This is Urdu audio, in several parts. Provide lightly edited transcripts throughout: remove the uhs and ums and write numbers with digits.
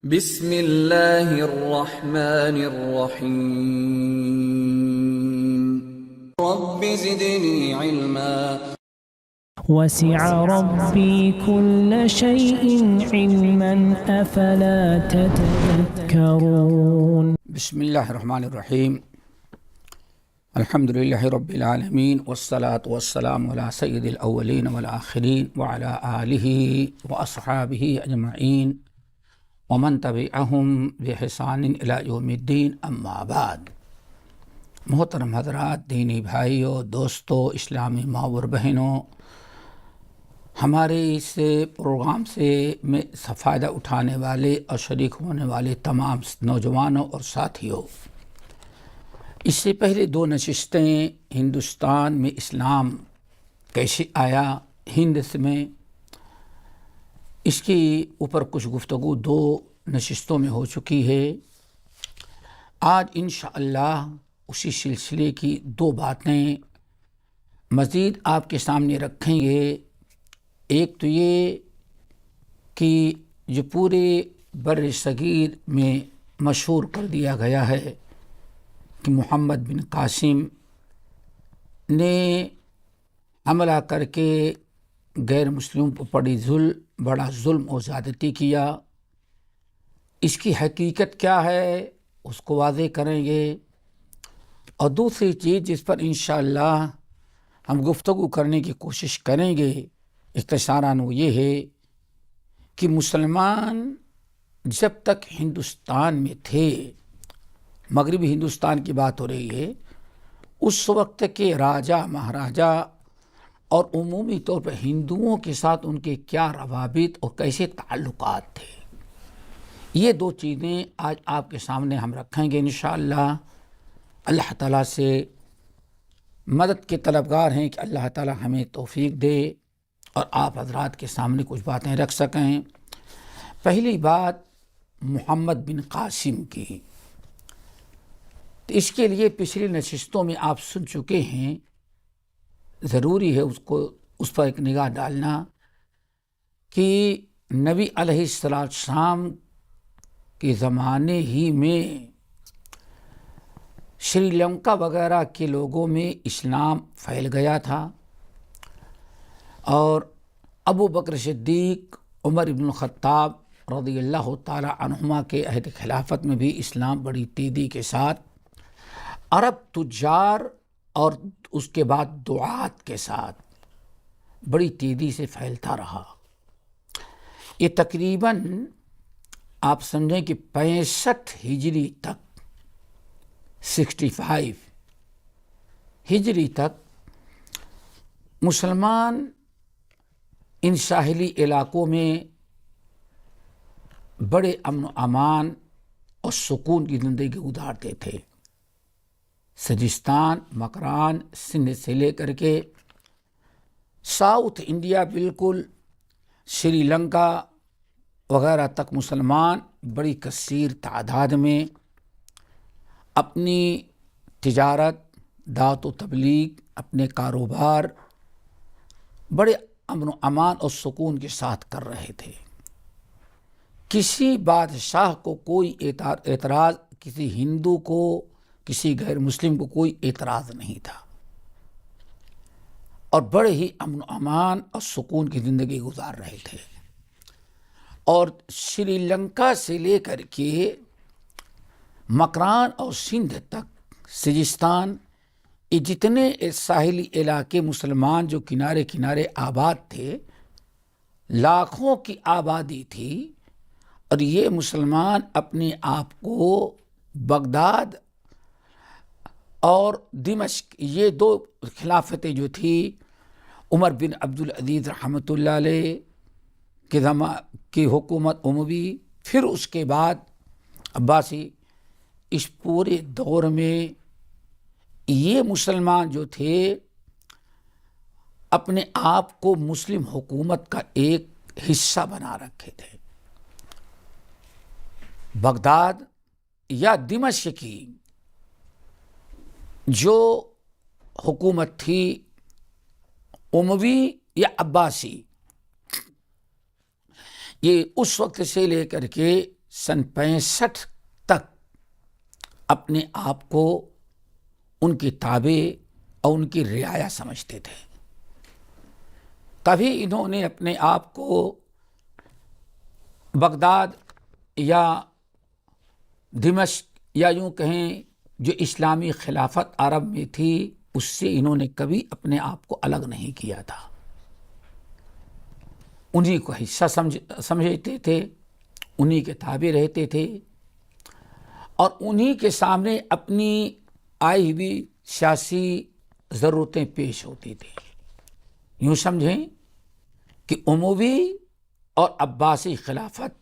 بسم اللہ الرحمن الرحیم رب زدنی علما وسع ربي كل شيء علما أفلا تتذكرون بسم اللہ الرحمن الرحیم الحمدللہ رب العالمین والصلاة والسلام علی سید الاولین والآخرین وعلی آلہ واصحابہ اجمعین ومن تبعہم بإحسان الی یوم الدین اما بعد۔ محترم حضرات، دینی بھائیوں، دوستوں، اسلامی ماں اور بہنوں، ہمارے اس پروگرام سے فائدہ اٹھانے والے اور شریک ہونے والے تمام نوجوانوں اور ساتھیوں، اس سے پہلے 2 نشستیں ہندوستان میں اسلام کیسے آیا ہند میں، اس کے اوپر کچھ گفتگو 2 نشستوں میں ہو چکی ہے۔ آج انشاءاللہ اسی سلسلے کی 2 باتیں مزید آپ کے سامنے رکھیں گے۔ ایک تو یہ کہ جو پورے بر صغیر میں مشہور کر دیا گیا ہے کہ محمد بن قاسم نے حملہ کر کے غیر مسلموں پر بڑا ظلم و زیادتی کیا، اس کی حقیقت کیا ہے اس کو واضح کریں گے۔ اور دوسری چیز جس پر انشاءاللہ ہم گفتگو کرنے کی کوشش کریں گے اختصاراً، وہ یہ ہے کہ مسلمان جب تک ہندوستان میں تھے، مغربی ہندوستان کی بات ہو رہی ہے، اس وقت کے راجا مہاراجا اور عمومی طور پر ہندوؤں کے ساتھ ان کے کیا روابط اور کیسے تعلقات تھے، یہ 2 چیزیں آج آپ کے سامنے ہم رکھیں گے انشاءاللہ۔ اللہ تعالیٰ سے مدد کے طلبگار ہیں کہ اللہ تعالیٰ ہمیں توفیق دے اور آپ حضرات کے سامنے کچھ باتیں رکھ سکیں۔ پہلی بات محمد بن قاسم کی، تو اس کے لیے پچھلی نشستوں میں آپ سن چکے ہیں، ضروری ہے اس پر ایک نگاہ ڈالنا کہ نبی علیہ السلام کے زمانے ہی میں سری لنکا وغیرہ کے لوگوں میں اسلام پھیل گیا تھا، اور ابو بکر صدیق، عمر بن الخطاب رضی اللہ تعالی عنہما کے عہد خلافت میں بھی اسلام بڑی تیزی کے ساتھ عرب تجار اور اس کے بعد دعات کے ساتھ بڑی تیزی سے پھیلتا رہا۔ یہ تقریباً آپ سمجھیں کہ 65 ہجری تک، 65 ہجری تک مسلمان ان ساحلی علاقوں میں بڑے امن و امان اور سکون کی زندگی گزارتے تھے۔ سجستان، مکران، سندھ سے لے کر کے ساؤتھ انڈیا، بالکل سری لنکا وغیرہ تک مسلمان بڑی کثیر تعداد میں اپنی تجارت، دعوت و تبلیغ، اپنے کاروبار بڑے امن و امان اور سکون کے ساتھ کر رہے تھے۔ کسی بادشاہ کو کوئی اعتراض، کسی ہندو کو، کسی غیر مسلم کو کوئی اعتراض نہیں تھا، اور بڑے ہی امن و امان اور سکون کی زندگی گزار رہے تھے۔ اور سری لنکا سے لے کر کے مکران اور سندھ تک، سجستان، یہ جتنے ساحلی علاقے مسلمان جو کنارے کنارے آباد تھے، لاکھوں کی آبادی تھی، اور یہ مسلمان اپنے آپ کو بغداد اور دمشق، یہ 2 خلافتیں جو تھی عمر بن عبدالعزیز رحمۃ اللہ علیہ کی حکومت اموی، پھر اس کے بعد عباسی، اس پورے دور میں یہ مسلمان جو تھے اپنے آپ کو مسلم حکومت کا ایک حصہ بنا رکھے تھے۔ بغداد یا دمشق کی جو حکومت تھی اموی یا عباسی، یہ اس وقت سے لے کر کے سن 65 تک اپنے آپ کو ان کی تابع اور ان کی رعایا سمجھتے تھے. کبھی انہوں نے اپنے آپ کو بغداد یا دمشق یا یوں کہیں جو اسلامی خلافت عرب میں تھی اس سے انہوں نے کبھی اپنے آپ کو الگ نہیں کیا تھا. انہی کو حصہ سمجھتے تھے، انہی کے تابع رہتے تھے اور انہی کے سامنے اپنی آئی ہوئی سیاسی ضرورتیں پیش ہوتی تھیں. یوں سمجھیں کہ اموی اور عباسی خلافت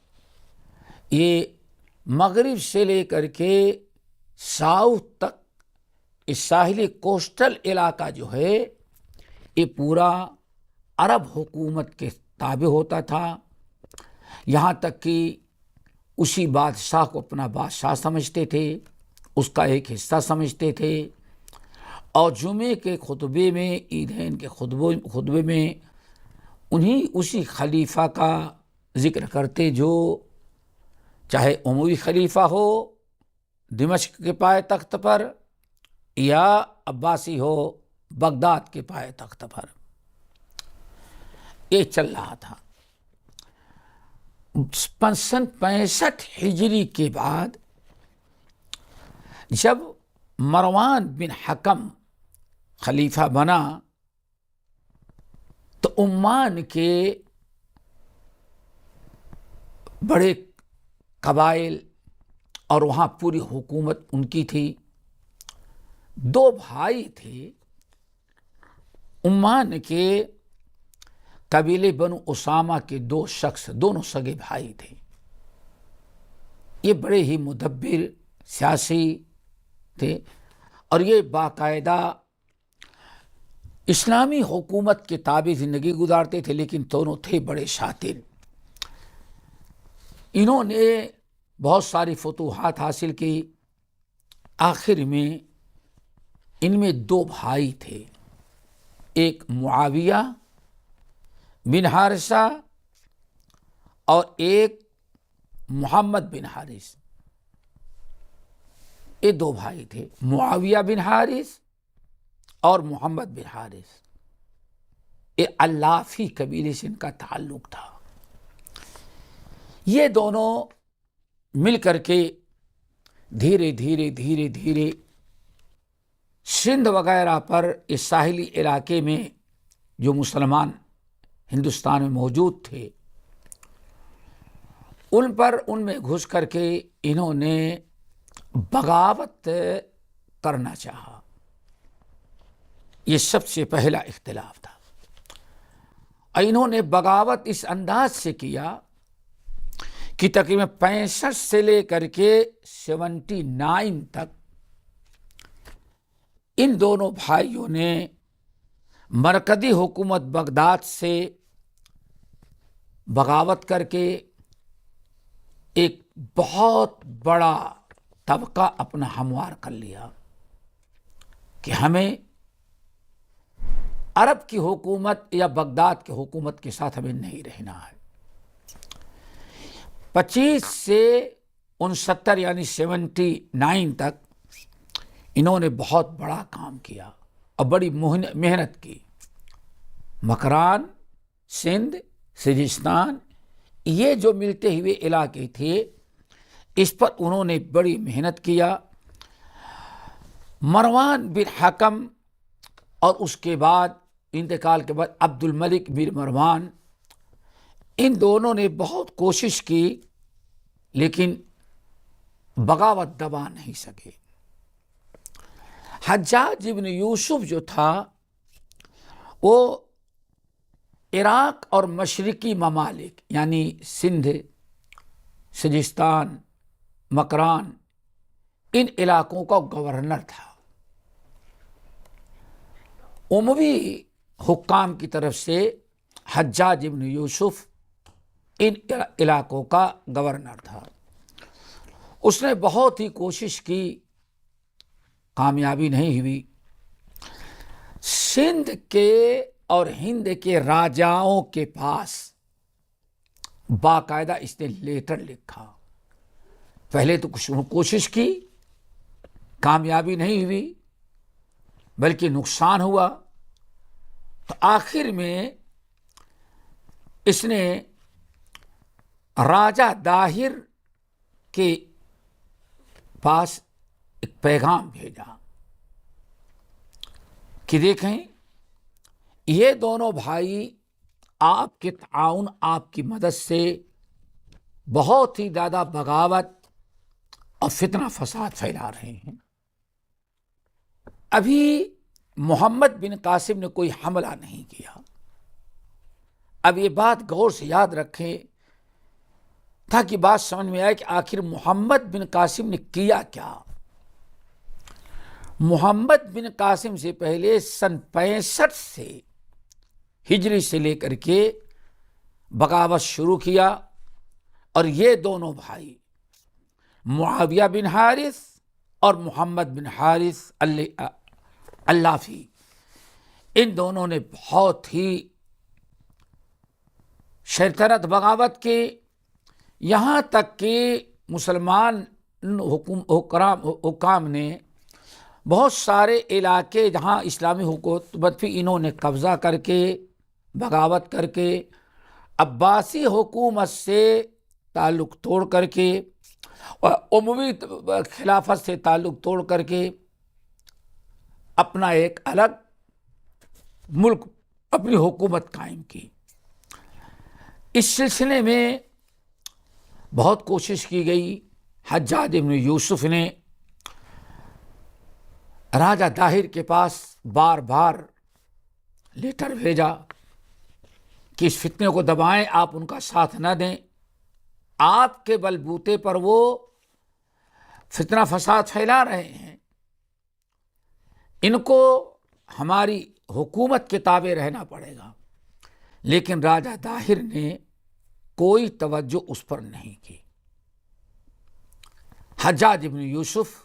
یہ مغرب سے لے کر کے ساؤتھ تک اس ساحلی کوسٹل علاقہ جو ہے یہ پورا عرب حکومت کے تابع ہوتا تھا. یہاں تک کہ اسی بادشاہ کو اپنا بادشاہ سمجھتے تھے، اس کا ایک حصہ سمجھتے تھے اور جمعے کے خطبے میں، عیدین کے خطبے میں انہی اسی خلیفہ کا ذکر کرتے جو چاہے اموی خلیفہ ہو دمشق کے پائے تخت پر یا عباسی ہو بغداد کے پائے تخت پر. یہ چل رہا تھا. سن 65 ہجری کے بعد جب مروان بن حکم خلیفہ بنا تو عمان کے بڑے قبائل اور وہاں پوری حکومت ان کی تھی. 2 بھائی تھے عمان کے قبیلے بنو اسامہ کے 2 شخص، دونوں سگے بھائی تھے. یہ بڑے ہی مدبر سیاسی تھے اور یہ باقاعدہ اسلامی حکومت کے تابع زندگی گزارتے تھے، لیکن دونوں تھے بڑے شاطر. انہوں نے بہت ساری فتوحات حاصل کی. آخر میں ان میں 2 بھائی تھے، ایک معاویہ بن حارثہ اور ایک محمد بن حارث. یہ 2 بھائی تھے، معاویہ بن حارث اور محمد بن حارث. یہ اللافی قبیلے سے ان کا تعلق تھا. یہ دونوں مل کر کے دھیرے دھیرے سندھ وغیرہ پر اس ساحلی علاقے میں جو مسلمان ہندوستان میں موجود تھے ان میں گھس کر کے انہوں نے بغاوت کرنا چاہا. یہ سب سے پہلا اختلاف تھا. انہوں نے بغاوت اس انداز سے کیا کہ تقریباً 65 سے لے کر کے 79 تک ان دونوں بھائیوں نے مرکزی حکومت بغداد سے بغاوت کر کے ایک بہت بڑا طبقہ اپنا ہموار کر لیا کہ ہمیں عرب کی حکومت یا بغداد کی حکومت کے ساتھ ہمیں نہیں رہنا ہے. 25 سے 69 یعنی 79 تک انہوں نے بہت بڑا کام کیا اور بڑی محنت کی. مکران، سندھ، سجستان یہ جو ملتے ہوئے علاقے تھے اس پر انہوں نے بڑی محنت کیا. مروان بن حکم اور اس کے بعد انتقال کے بعد عبد الملک بن مروان، ان دونوں نے بہت کوشش کی لیکن بغاوت دبا نہیں سکے. حجاج ابن یوسف جو تھا وہ عراق اور مشرقی ممالک یعنی سندھ، سجستان، مکران ان علاقوں کا گورنر تھا. اموی حکام کی طرف سے حجاج ابن یوسف ان علاقوں کا گورنر تھا. اس نے بہت ہی کوشش کی، کامیابی نہیں ہوئی. سندھ کے اور ہند کے راجاؤں کے پاس باقاعدہ اس نے لیٹر لکھا پہلے تو کچھ کوشش کی، کامیابی نہیں ہوئی بلکہ نقصان ہوا، تو آخر میں اس نے راجہ داہر کے پاس ایک پیغام بھیجا کہ دیکھیں یہ دونوں بھائی آپ کے تعاون، آپ کی مدد سے بہت ہی زیادہ بغاوت اور فتنہ فساد پھیلا رہے ہیں۔ ابھی محمد بن قاسم نے کوئی حملہ نہیں کیا۔ اب یہ بات غور سے یاد رکھیں تاکہ بات سمجھ میں آئے کہ آخر محمد بن قاسم نے کیا کیا۔ محمد بن قاسم سے پہلے سن 65 سے ہجری سے لے کر کے بغاوت شروع کیا، اور یہ دونوں بھائی معاویہ بن حارث اور محمد بن حارث اللافی، ان دونوں نے بہت ہی شیطنت بغاوت کے، یہاں تک کہ مسلمان حکام نے بہت سارے علاقے جہاں اسلامی حکومت تھی انہوں نے قبضہ کر کے، بغاوت کر کے، عباسی حکومت سے تعلق توڑ کر کے اور اموی خلافت سے تعلق توڑ کر کے اپنا ایک الگ ملک، اپنی حکومت قائم کی۔ اس سلسلے میں بہت کوشش کی گئی۔ حجاج بن یوسف نے راجہ داہر کے پاس بار بار لیٹر بھیجا کہ اس فتنے کو دبائیں، آپ ان کا ساتھ نہ دیں، آپ کے بلبوتے پر وہ فتنہ فساد پھیلا رہے ہیں، ان کو ہماری حکومت کے تابع رہنا پڑے گا۔ لیکن راجہ داہر نے کوئی توجہ اس پر نہیں کی۔ حجاج بن یوسف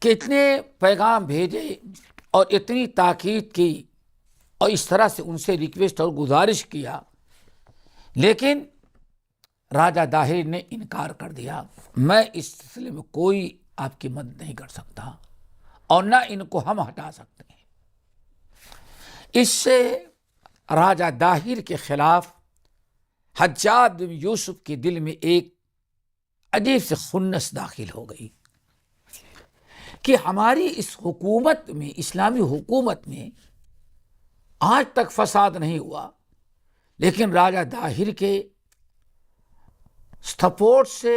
کہ اتنے پیغام بھیجے اور اتنی تاکید کی اور اس طرح سے ان سے ریکویسٹ اور گزارش کیا، لیکن راجہ داہر نے انکار کر دیا، میں اس سلسلے میں کوئی آپ کی مدد نہیں کر سکتا اور نہ ان کو ہم ہٹا سکتے ہیں۔ اس سے راجہ داہر کے خلاف حجاج بن یوسف کے دل میں ایک عجیب سے خنس داخل ہو گئی کہ ہماری اس حکومت میں، اسلامی حکومت میں آج تک فساد نہیں ہوا، لیکن راجہ داہر کے سپورٹ سے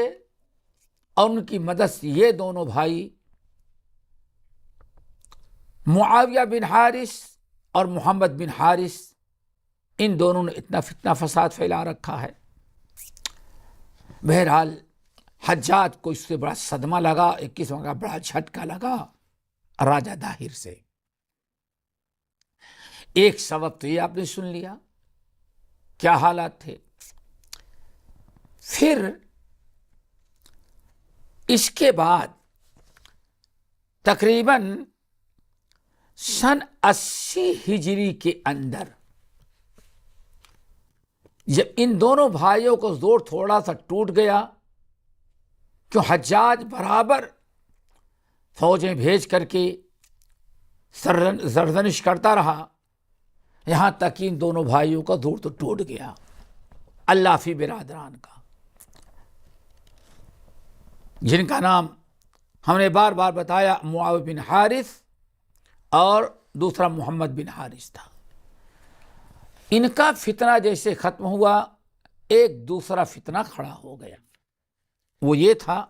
اور ان کی مدد سے یہ دونوں بھائی معاویہ بن حارث اور محمد بن حارث، ان دونوں نے اتنا فتنہ فساد پھیلا رکھا ہے۔ بہرحال حجاج کو اس سے بڑا صدمہ لگا، ایک قسم کا بڑا جھٹکا لگا راجہ داہر سے۔ ایک سبب تو یہ آپ نے سن لیا کیا حالات تھے، پھر اس کے بعد تقریباً سن 80 ہجری کے اندر جب ان دونوں بھائیوں کو زور تھوڑا سا ٹوٹ گیا، کہ حجاج برابر فوجیں بھیج کر کے سرزنش کرتا رہا، یہاں تک ان دونوں بھائیوں کا زور تو ٹوٹ گیا، اللافی برادران کا، جن کا نام ہم نے بار بار بتایا، معاویہ بن حارث اور دوسرا محمد بن حارث تھا۔ ان کا فتنہ جیسے ختم ہوا، ایک دوسرا فتنہ کھڑا ہو گیا۔ وہ یہ تھا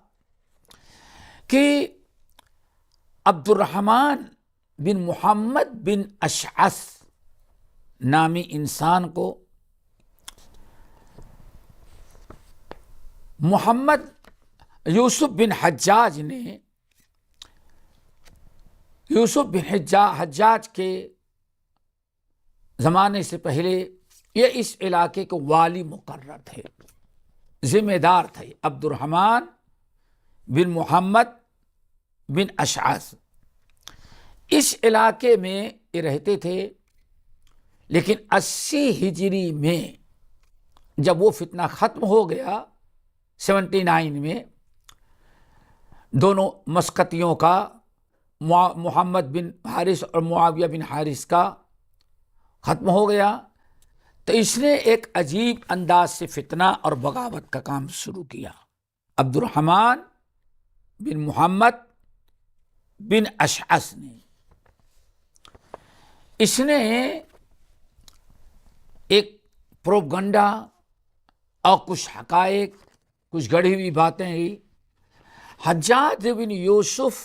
کہ عبد الرحمن بن محمد بن اشعث نامی انسان کو محمد یوسف بن حجاج نے، یوسف بن حجاج کے زمانے سے پہلے یہ اس علاقے کے والی مقرر تھے، ذمہ دار تھے، عبد الرحمن بن محمد بن اشعث۔ اس علاقے میں یہ رہتے تھے، لیکن 80 ہجری میں جب وہ فتنہ ختم ہو گیا 79 میں، دونوں مسقطیوں کا، محمد بن حارث اور معاویہ بن حارث کا ختم ہو گیا، تو اس نے ایک عجیب انداز سے فتنہ اور بغاوت کا کام شروع کیا۔ عبد الرحمن بن محمد بن اشعث نے، اس نے ایک پروپگنڈا اور کچھ حقائق، کچھ گڑھی ہوئی باتیں ہی حجاج بن یوسف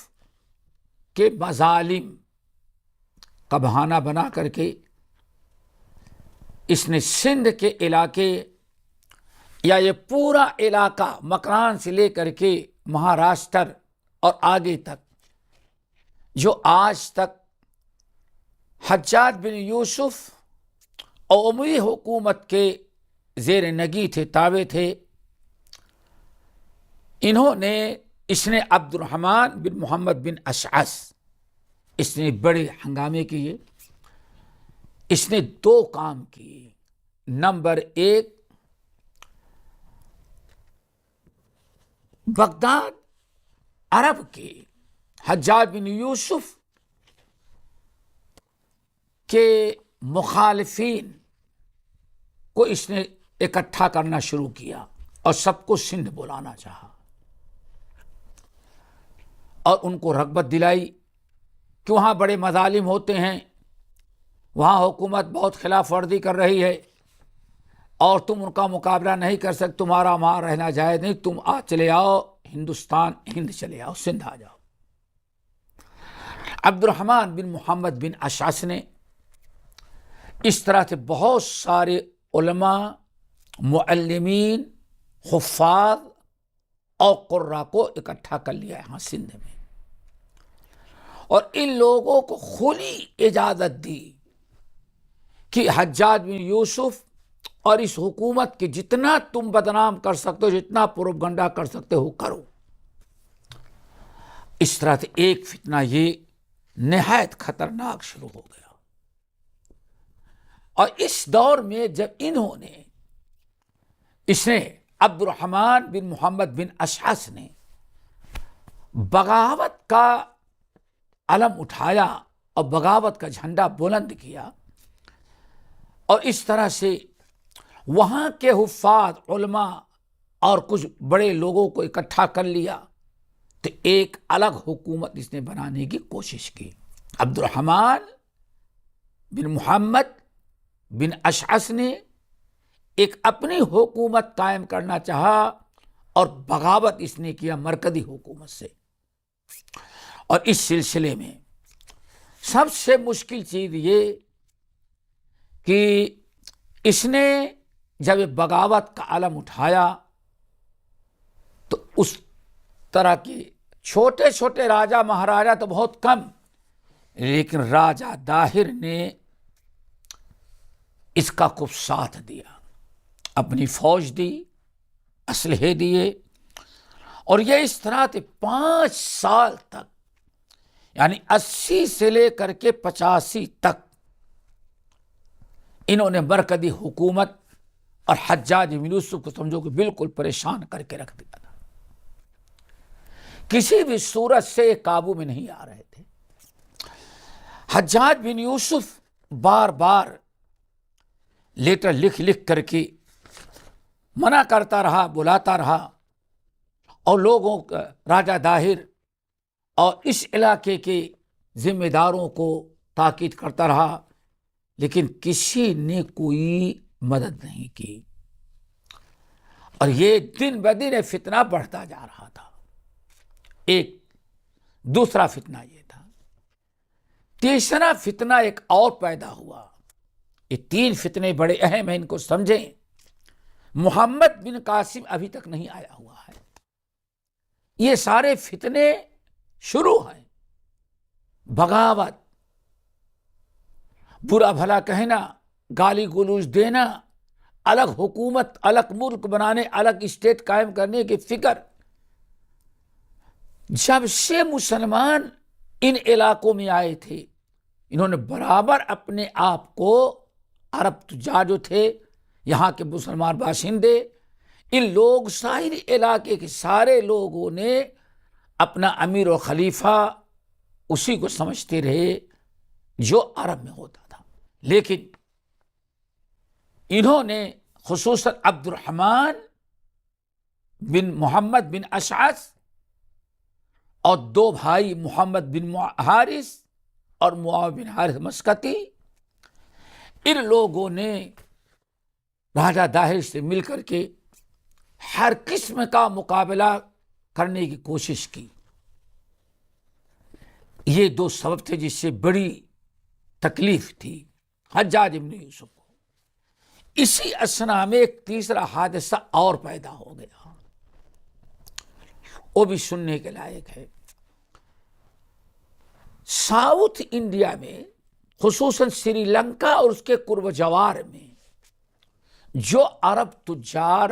کے مظالم کا بہانہ بنا کر کے اس نے سندھ کے علاقے یا یہ پورا علاقہ مکران سے لے کر کے مہاراشٹر اور آگے تک، جو آج تک حجاج بن یوسف اور اموی حکومت کے زیر نگی تھے، تابع تھے، اس نے عبد الرحمن بن محمد بن اشعث، اس نے بڑے ہنگامے کیے۔ اس نے دو کام کیے۔ نمبر ایک، بغداد عرب کے حجاج بن یوسف کے مخالفین کو اس نے اکٹھا کرنا شروع کیا اور سب کو سندھ بلانا چاہا، اور ان کو رغبت دلائی کہ وہاں بڑے مظالم ہوتے ہیں، وہاں حکومت بہت خلاف ورزی کر رہی ہے اور تم ان کا مقابلہ نہیں کر سکتے، تمہارا وہاں رہنا جائز نہیں، تم چلے آؤ ہندوستان، ہند چلے آؤ، سندھ آ جاؤ۔ عبد الرحمن بن محمد بن اشعث نے اس طرح سے بہت سارے علماء، معلمین، حفاظ اور قراء کو اکٹھا کر لیا یہاں سندھ میں، اور ان لوگوں کو کھلی اجازت دی کہ حجاج بن یوسف اور اس حکومت کے جتنا تم بدنام کر سکتے ہو، جتنا پروپگنڈا کر سکتے ہو کرو۔ اس طرح سے ایک فتنہ یہ نہایت خطرناک شروع ہو گیا، اور اس دور میں جب اس نے عبد الرحمن بن محمد بن اشعث نے بغاوت کا علم اٹھایا اور بغاوت کا جھنڈا بلند کیا، اور اس طرح سے وہاں کے حفاظ، علماء اور کچھ بڑے لوگوں کو اکٹھا کر لیا، تو ایک الگ حکومت اس نے بنانے کی کوشش کی۔ عبد الرحمن بن محمد بن اشعث نے ایک اپنی حکومت قائم کرنا چاہا، اور بغاوت اس نے کیا مرکزی حکومت سے۔ اور اس سلسلے میں سب سے مشکل چیز یہ کہ اس نے جب بغاوت کا علم اٹھایا تو اس طرح کے چھوٹے چھوٹے راجا مہاراجا تو بہت کم، لیکن راجا داہر نے اس کا خوب ساتھ دیا، اپنی فوج دی، اسلحے دیے، اور یہ اس طرح سے 5 سال تک، یعنی 80 سے لے کر کے 85 تک انہوں نے مرکزی حکومت اور حجاج بن یوسف کو سمجھو کہ بالکل پریشان کر کے رکھ دیا تھا، کسی بھی صورت سے قابو میں نہیں آ رہے تھے۔ حجاج بن یوسف بار بار لیٹر لکھ کر کے منع کرتا رہا، بلاتا رہا، اور لوگوں کا، راجہ داہر اور اس علاقے کے ذمہ داروں کو تاکید کرتا رہا، لیکن کسی نے کوئی مدد نہیں کی، اور یہ دن بدن فتنہ بڑھتا جا رہا تھا۔ ایک دوسرا فتنہ یہ تھا۔ تیسرا فتنہ ایک اور پیدا ہوا۔ یہ 3 فتنے بڑے اہم ہیں، ان کو سمجھیں۔ محمد بن قاسم ابھی تک نہیں آیا ہوا ہے، یہ سارے فتنے شروع ہیں۔ بغاوت، برا بھلا کہنا، گالی گلوچ دینا، الگ حکومت، الگ ملک بنانے، الگ اسٹیٹ قائم کرنے کی فکر۔ جب سے مسلمان ان علاقوں میں آئے تھے، انہوں نے برابر اپنے آپ کو، عرب تجار جو تھے، یہاں کے مسلمان باشندے، ان لوگ سارے علاقے کے سارے لوگوں نے اپنا امیر و خلیفہ اسی کو سمجھتے رہے جو عرب میں ہوتا تھا، لیکن انہوں نے خصوصاً عبد الرحمن بن محمد بن اشعث اور دو بھائی محمد بن حارث اور معاویہ بن حارث مسکتی، ان لوگوں نے راجہ داہر سے مل کر کے ہر قسم کا مقابلہ کرنے کی کوشش کی۔ یہ دو سبب تھے جس سے بڑی تکلیف تھی حجاج بن یوسف کو۔ اسی اثنا میں ایک تیسرا حادثہ اور پیدا ہو گیا، وہ بھی سننے کے لائق ہے۔ ساؤتھ انڈیا میں خصوصاً سری لنکا اور اس کے قرب و جوار میں جو عرب تجار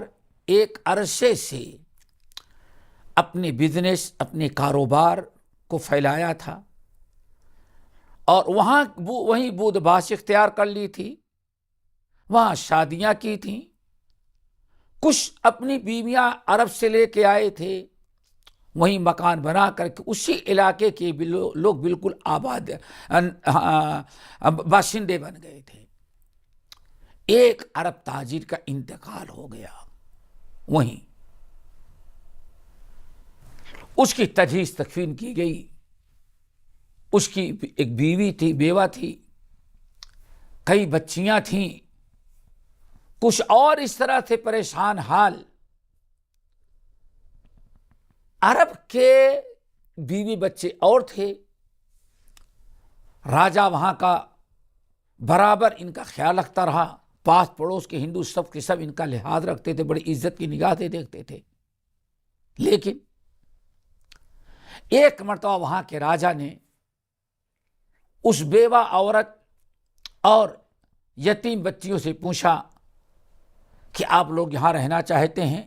ایک عرصے سے اپنے بزنس، اپنے کاروبار کو پھیلایا تھا اور وہیں بود باش اختیار کر لی تھی، وہاں شادیاں کی تھیں، کچھ اپنی بیویاں عرب سے لے کے آئے تھے، وہیں مکان بنا کر کے اسی علاقے کے لوگ بالکل آباد باشندے بن گئے تھے۔ ایک عرب تاجر کا انتقال ہو گیا، وہیں اس کی تجہیز تکفین کی گئی، اس کی ایک بیوی تھی، بیوہ تھی، کئی بچیاں تھیں، کچھ اور اس طرح سے پریشان حال۔ عرب کے بیوی بچے اور تھے، راجہ وہاں کا برابر ان کا خیال رکھتا رہا، پاس پڑوس کے ہندو سب کے سب ان کا لحاظ رکھتے تھے، بڑی عزت کی نگاہ سے دیکھتے تھے۔ لیکن ایک مرتبہ وہاں کے راجہ نے اس بیوہ عورت اور یتیم بچیوں سے پوچھا کہ آپ لوگ یہاں رہنا چاہتے ہیں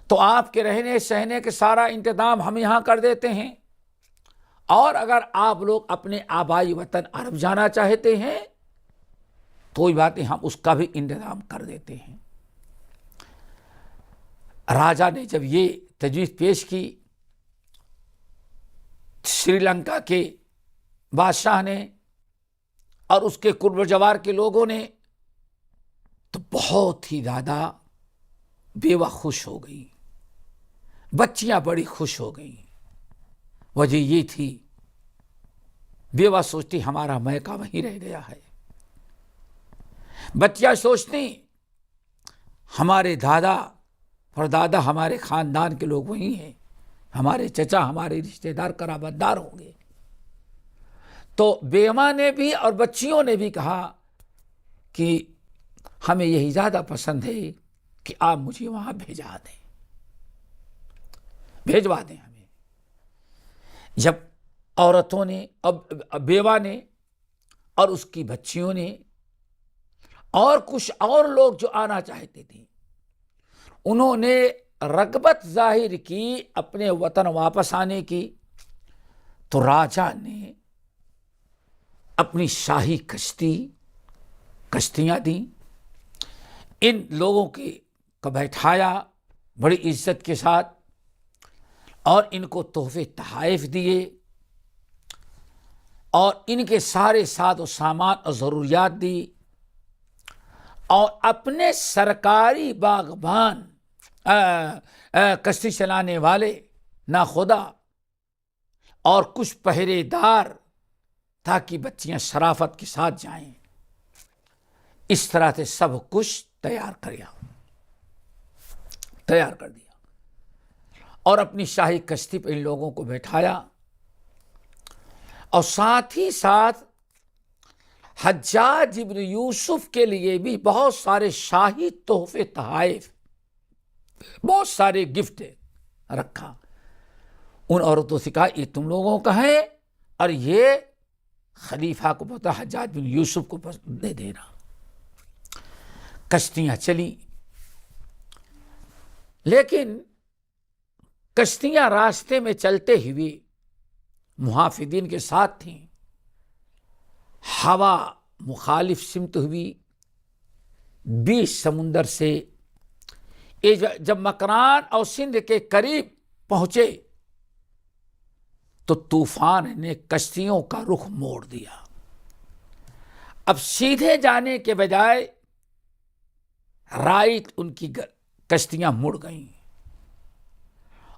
تو آپ کے رہنے سہنے کے سارا انتظام ہم یہاں کر دیتے ہیں، اور اگر آپ لوگ اپنے آبائی وطن عرب جانا چاہتے ہیں تو کوئی بات نہیں، ہم اس کا بھی انتظام کر دیتے ہیں۔ راجہ نے جب یہ تجویز پیش کی سری لنکا کے بادشاہ نے اور اس کے قرب و جوار کے لوگوں نے، تو بہت ہی زیادہ بیوہ خوش ہو گئی، بچیاں بڑی خوش ہو گئیں۔ وجہ یہ تھی، بیوہ سوچتی ہمارا میکہ وہیں رہ گیا ہے، بچیاں سوچتی ہمارے دادا اور دادا ہمارے خاندان کے لوگ وہیں ہیں، ہمارے چچا ہمارے رشتہ دار قرابت دار ہوں گے۔ تو بیوہ نے بھی اور بچیوں نے بھی کہا کہ ہمیں یہی زیادہ پسند ہے کہ آپ مجھے وہاں بھیجوا دیں ہمیں۔ جب عورتوں نے، بیوہ نے اور اس کی بچیوں نے اور کچھ اور لوگ جو آنا چاہتے تھے، انہوں نے رغبت ظاہر کی اپنے وطن واپس آنے کی، تو راجہ نے اپنی شاہی کشتیاں دیں، ان لوگوں کو بیٹھایا بڑی عزت کے ساتھ اور ان کو تحفے تحائف دیے، اور ان کے سارے ساز و سامان اور ضروریات دی، اور اپنے سرکاری باغبان کشتی چلانے والے ناخدا اور کچھ پہرے دار، تاکہ بچیاں شرافت کے ساتھ جائیں، اس طرح سے سب کچھ تیار کر دیا اور اپنی شاہی کشتی پہ ان لوگوں کو بیٹھایا، اور ساتھ ہی ساتھ حجاج ابن یوسف کے لیے بھی بہت سارے شاہی تحفے تحائف، بہت سارے گفٹ رکھا۔ ان عورتوں سے کہا یہ تم لوگوں کا ہے اور یہ خلیفہ کو پتہ حجاج بن یوسف کو دے دینا۔ کشتیاں چلی، لیکن کشتیاں راستے میں چلتے ہوئے محافظین کے ساتھ تھیں، ہوا مخالف سمت ہوئی، بیچ سمندر سے جب مکران اور سندھ کے قریب پہنچے تو طوفان نے کشتیوں کا رخ موڑ دیا. اب سیدھے جانے کے بجائے رائٹ ان کی کشتیاں مڑ گئیں،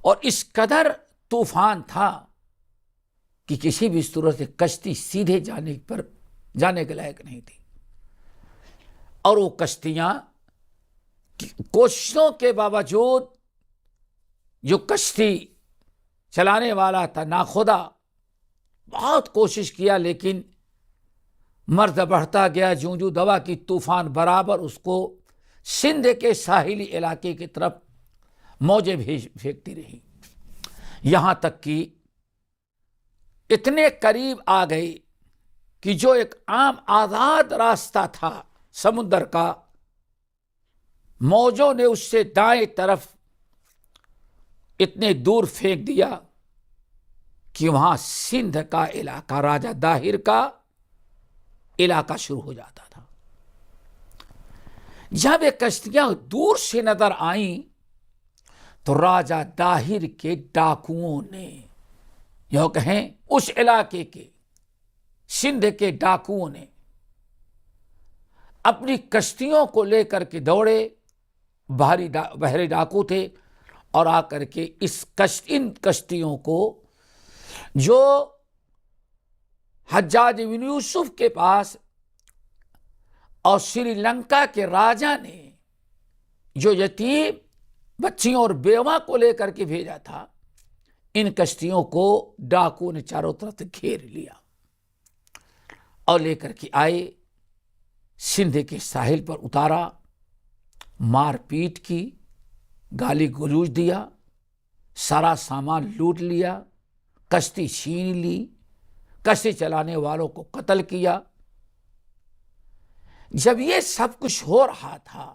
اور اس قدر طوفان تھا کہ کسی بھی صورت سے کشتی سیدھے جانے کے لائق نہیں تھی. اور وہ کشتیاں کوششوں کے باوجود، جو کشتی چلانے والا تھا ناخدا، بہت کوشش کیا، لیکن مرد بڑھتا گیا. جوں دوا کی طوفان برابر اس کو سندھ کے ساحلی علاقے کی طرف موجیں پھینکتی رہی، یہاں تک کہ اتنے قریب آ گئی کہ جو ایک عام آزاد راستہ تھا سمندر کا، موجوں نے اس سے دائیں طرف اتنے دور پھینک دیا کہ وہاں سندھ کا علاقہ، راجہ داہر کا علاقہ شروع ہو جاتا تھا. جب یہ کشتیاں دور سے نظر آئیں تو راجہ داہر کے ڈاکوؤں نے، یہ کہیں اس علاقے کے سندھ کے ڈاکوؤں نے، اپنی کشتیوں کو لے کر کے دوڑے. بحری ڈاکو تھے، اور آ کر کے ان کشتیوں کو جو حجاج بن یوسف کے پاس اور سری لنکا کے راجا نے جو یتیم بچیوں اور بیوہ کو لے کر کے بھیجا تھا، ان کشتیوں کو ڈاکو نے چاروں طرف سے گھیر لیا اور لے کر کے آئے. سندھ کے ساحل پر اتارا، مار پیٹ کی، گالی گلوچ دیا، سارا سامان لوٹ لیا، کشتی چھین لی، کشتی چلانے والوں کو قتل کیا. جب یہ سب کچھ ہو رہا تھا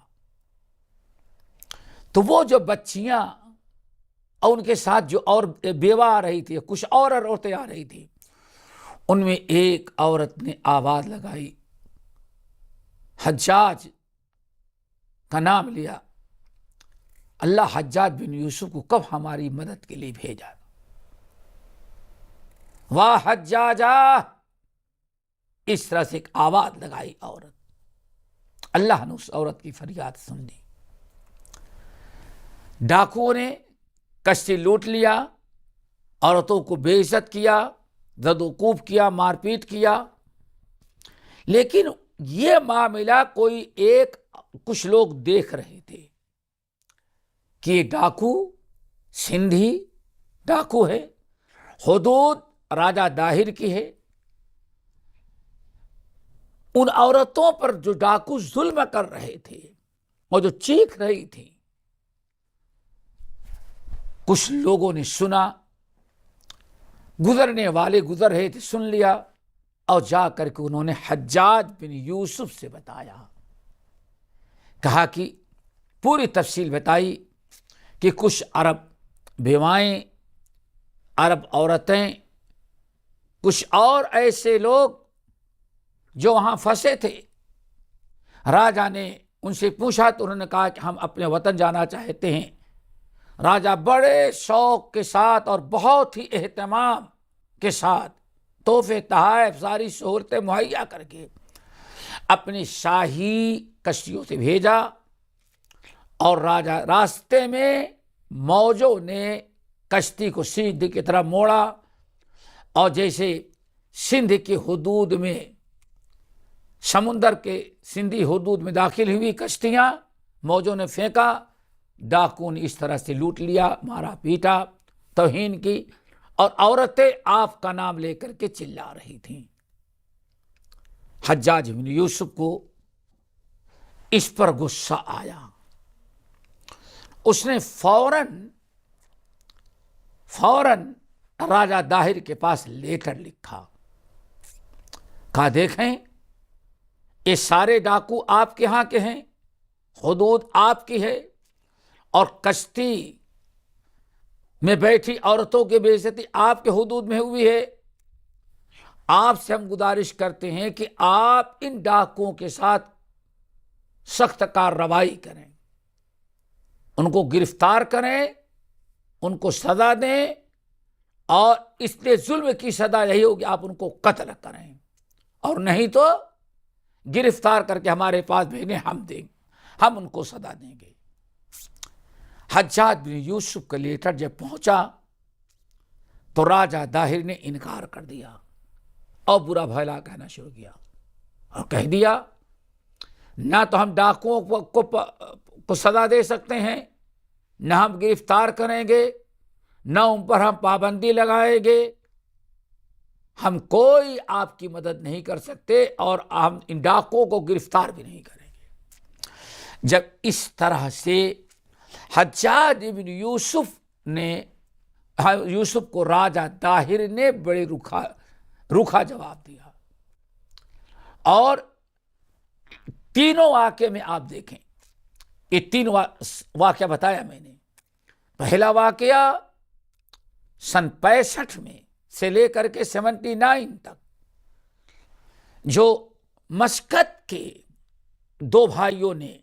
تو وہ جو بچیاں اور ان کے ساتھ جو اور بیوہ آ رہی تھی، کچھ اور عورتیں آ رہی تھی، ان میں ایک عورت نے آواز لگائی، حجاج کا نام لیا، اللہ حجاج بن یوسف کو کب ہماری مدد کے لیے بھیجا. واہ حجاجا، اس طرح سے ایک آواز لگائی عورت. اللہ نے اس عورت کی فریاد سن لی. ڈاکوؤں نے کشتی لوٹ لیا، عورتوں کو بے عزت کیا، زد و کوب کیا، مار پیٹ کیا. لیکن یہ معاملہ کچھ لوگ دیکھ رہے تھے کہ یہ ڈاکو سندھی ڈاکو ہے، حدود راجہ داہر کی ہے. ان عورتوں پر جو ڈاکو ظلم کر رہے تھے اور جو چیخ رہی تھی، کچھ لوگوں نے سنا، گزرنے والے گزر رہے تھے، سن لیا، اور جا کر کے انہوں نے حجاج بن یوسف سے بتایا. کہا کہ پوری تفصیل بتائی کہ کچھ عرب بیوائیں، عرب عورتیں، کچھ اور ایسے لوگ جو وہاں پھنسے تھے، راجا نے ان سے پوچھا تو انہوں نے کہا کہ ہم اپنے وطن جانا چاہتے ہیں. راجا بڑے شوق کے ساتھ اور بہت ہی اہتمام کے ساتھ تحفے تحائف ساری سہولتیں مہیا کر کے اپنی شاہی کشتیوں سے بھیجا. اور راجا راستے میں موجوں نے کشتی کو سندھ کی طرف موڑا، اور جیسے سندھ کی حدود میں، سمندر کے سندھی حدود میں داخل ہوئی کشتیاں، موجوں نے پھینکا، ڈاکو نے اس طرح سے لوٹ لیا، مارا پیٹا، توہین کی. اور عورتیں آپ کا نام لے کر کے چلا رہی تھیں. حجاج بن یوسف کو اس پر غصہ آیا. اس نے فوراً راجہ داہر کے پاس لیٹر لکھا. کہا دیکھیں یہ سارے ڈاکو آپ کے ہاں کے ہیں، حدود آپ کی ہے، اور کشتی میں بیٹھی عورتوں کی بے عزتی آپ کے حدود میں ہوئی ہے. آپ سے ہم گزارش کرتے ہیں کہ آپ ان ڈاکوؤں کے ساتھ سخت کارروائی کریں، ان کو گرفتار کریں، ان کو سزا دیں، اور اس لیے ظلم کی سزا یہی ہوگی آپ ان کو قتل کریں، اور نہیں تو گرفتار کر کے ہمارے پاس بھیجیں، ہم ان کو سزا دیں گے۔ حجاج بن یوسف کا لیٹر جب پہنچا تو راجہ داہر نے انکار کر دیا اور برا بھلا کہنا شروع کیا، اور کہہ دیا نہ تو ہم ڈاکوؤں کو سزا دے سکتے ہیں، نہ ہم گرفتار کریں گے، نہ ان پر ہم پابندی لگائیں گے، ہم کوئی آپ کی مدد نہیں کر سکتے، اور ہم ان ڈاکوؤں کو گرفتار بھی نہیں کریں گے۔ جب اس طرح سے حجاج بن یوسف کو راجہ داہر نے بڑے روکھا جواب دیا، اور تینوں واقعے میں آپ دیکھیں، یہ تین واقعہ بتایا میں نے۔ پہلا واقعہ سن 65 میں سے لے کر کے 79 تک جو مسقط کے دو بھائیوں نے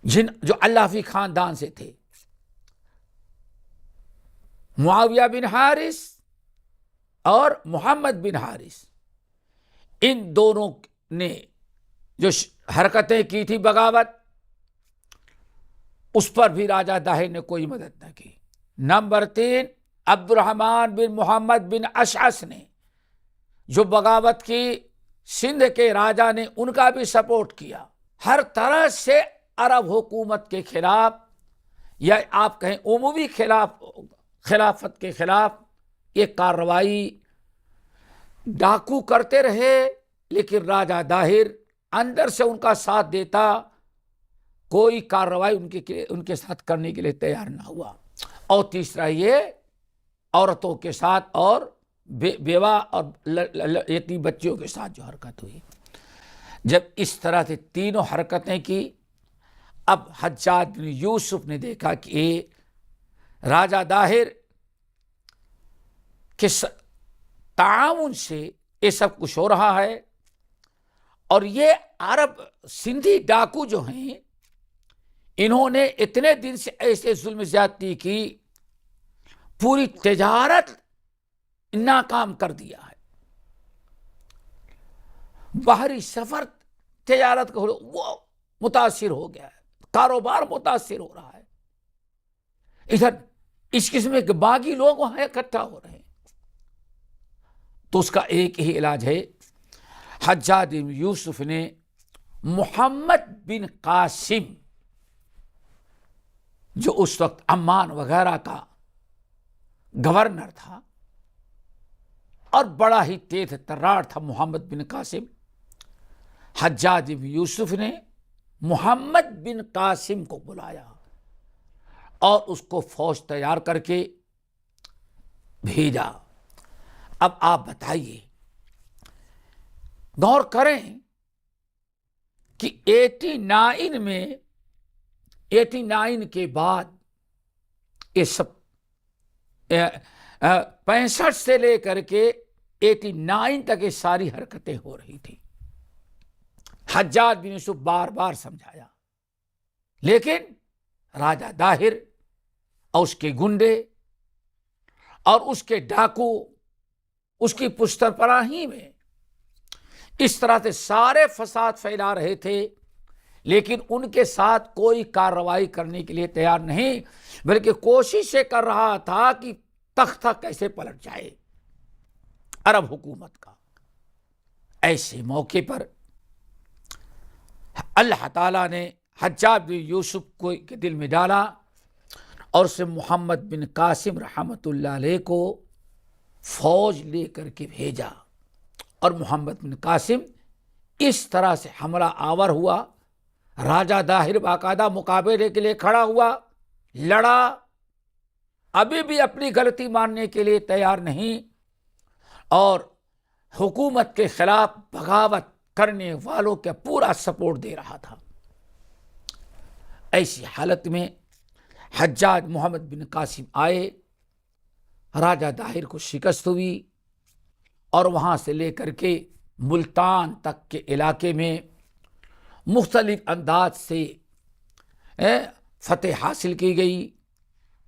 جو اللافی خاندان سے تھے، معاویہ بن حارث اور محمد بن حارث، ان دونوں نے جو حرکتیں کی تھی بغاوت، اس پر بھی راجہ داہر نے کوئی مدد نہ کی۔ نمبر 3، عبد الرحمن بن محمد بن اشعث نے جو بغاوت کی، سندھ کے راجہ نے ان کا بھی سپورٹ کیا۔ ہر طرح سے عرب حکومت کے خلاف، یا آپ کہیں عمومی خلافت کے خلاف یہ کارروائی ڈاکو کرتے رہے، لیکن راجہ داہر اندر سے ان کا ساتھ دیتا، کوئی کارروائی ان کے ساتھ کرنے کے لیے تیار نہ ہوا۔ اور تیسرا یہ عورتوں کے ساتھ اور بیوہ اور یتیم بچیوں کے ساتھ جو حرکت ہوئی، جب اس طرح سے تینوں حرکتیں کی، اب حجاج بن یوسف نے دیکھا کہ راجہ داہر کے تعاون سے یہ سب کچھ ہو رہا ہے، اور یہ عرب سندھی ڈاکو جو ہیں، انہوں نے اتنے دن سے ایسے ظلم زیادتی کی، پوری تجارت ناکام کر دیا ہے، باہری سفر تجارت کا وہ متاثر ہو گیا ہے، کاروبار متاثر ہو رہا ہے، ادھر اس قسم کے باغی لوگ وہاں اکٹھا ہو رہے ہیں۔ تو اس کا ایک ہی علاج ہے، حجاج بن یوسف نے محمد بن قاسم، جو اس وقت عمان وغیرہ کا گورنر تھا اور بڑا ہی تیز ترار تھا محمد بن قاسم، حجاج بن یوسف نے محمد بن قاسم کو بلایا اور اس کو فوج تیار کر کے بھیجا۔ اب آپ بتائیے، غور کریں کہ 89 کے بعد یہ سب 65 سے لے کر کے 89 تک یہ ساری حرکتیں ہو رہی تھی۔ حجاج بن یوسف بار بار سمجھایا، لیکن راجہ داہر اور اس کے گنڈے اور اس کے ڈاکو اس کی پشت پناہی میں اس طرح سے سارے فساد پھیلا رہے تھے، لیکن ان کے ساتھ کوئی کارروائی کرنے کے لیے تیار نہیں، بلکہ کوشش یہ کر رہا تھا کہ تختہ کیسے پلٹ جائے عرب حکومت کا۔ ایسے موقع پر اللہ تعالیٰ نے حجاج بن یوسف کو کے دل میں ڈالا اور اسے محمد بن قاسم رحمۃ اللہ علیہ کو فوج لے کر کے بھیجا، اور محمد بن قاسم اس طرح سے حملہ آور ہوا، راجہ داہر باقاعدہ مقابلے کے لیے کھڑا ہوا، لڑا، ابھی بھی اپنی غلطی ماننے کے لیے تیار نہیں، اور حکومت کے خلاف بغاوت کرنے والوں کا پورا سپورٹ دے رہا تھا۔ ایسی حالت میں حجاج محمد بن قاسم آئے، راجہ داہر کو شکست ہوئی، اور وہاں سے لے کر کے ملتان تک کے علاقے میں مختلف انداز سے فتح حاصل کی گئی،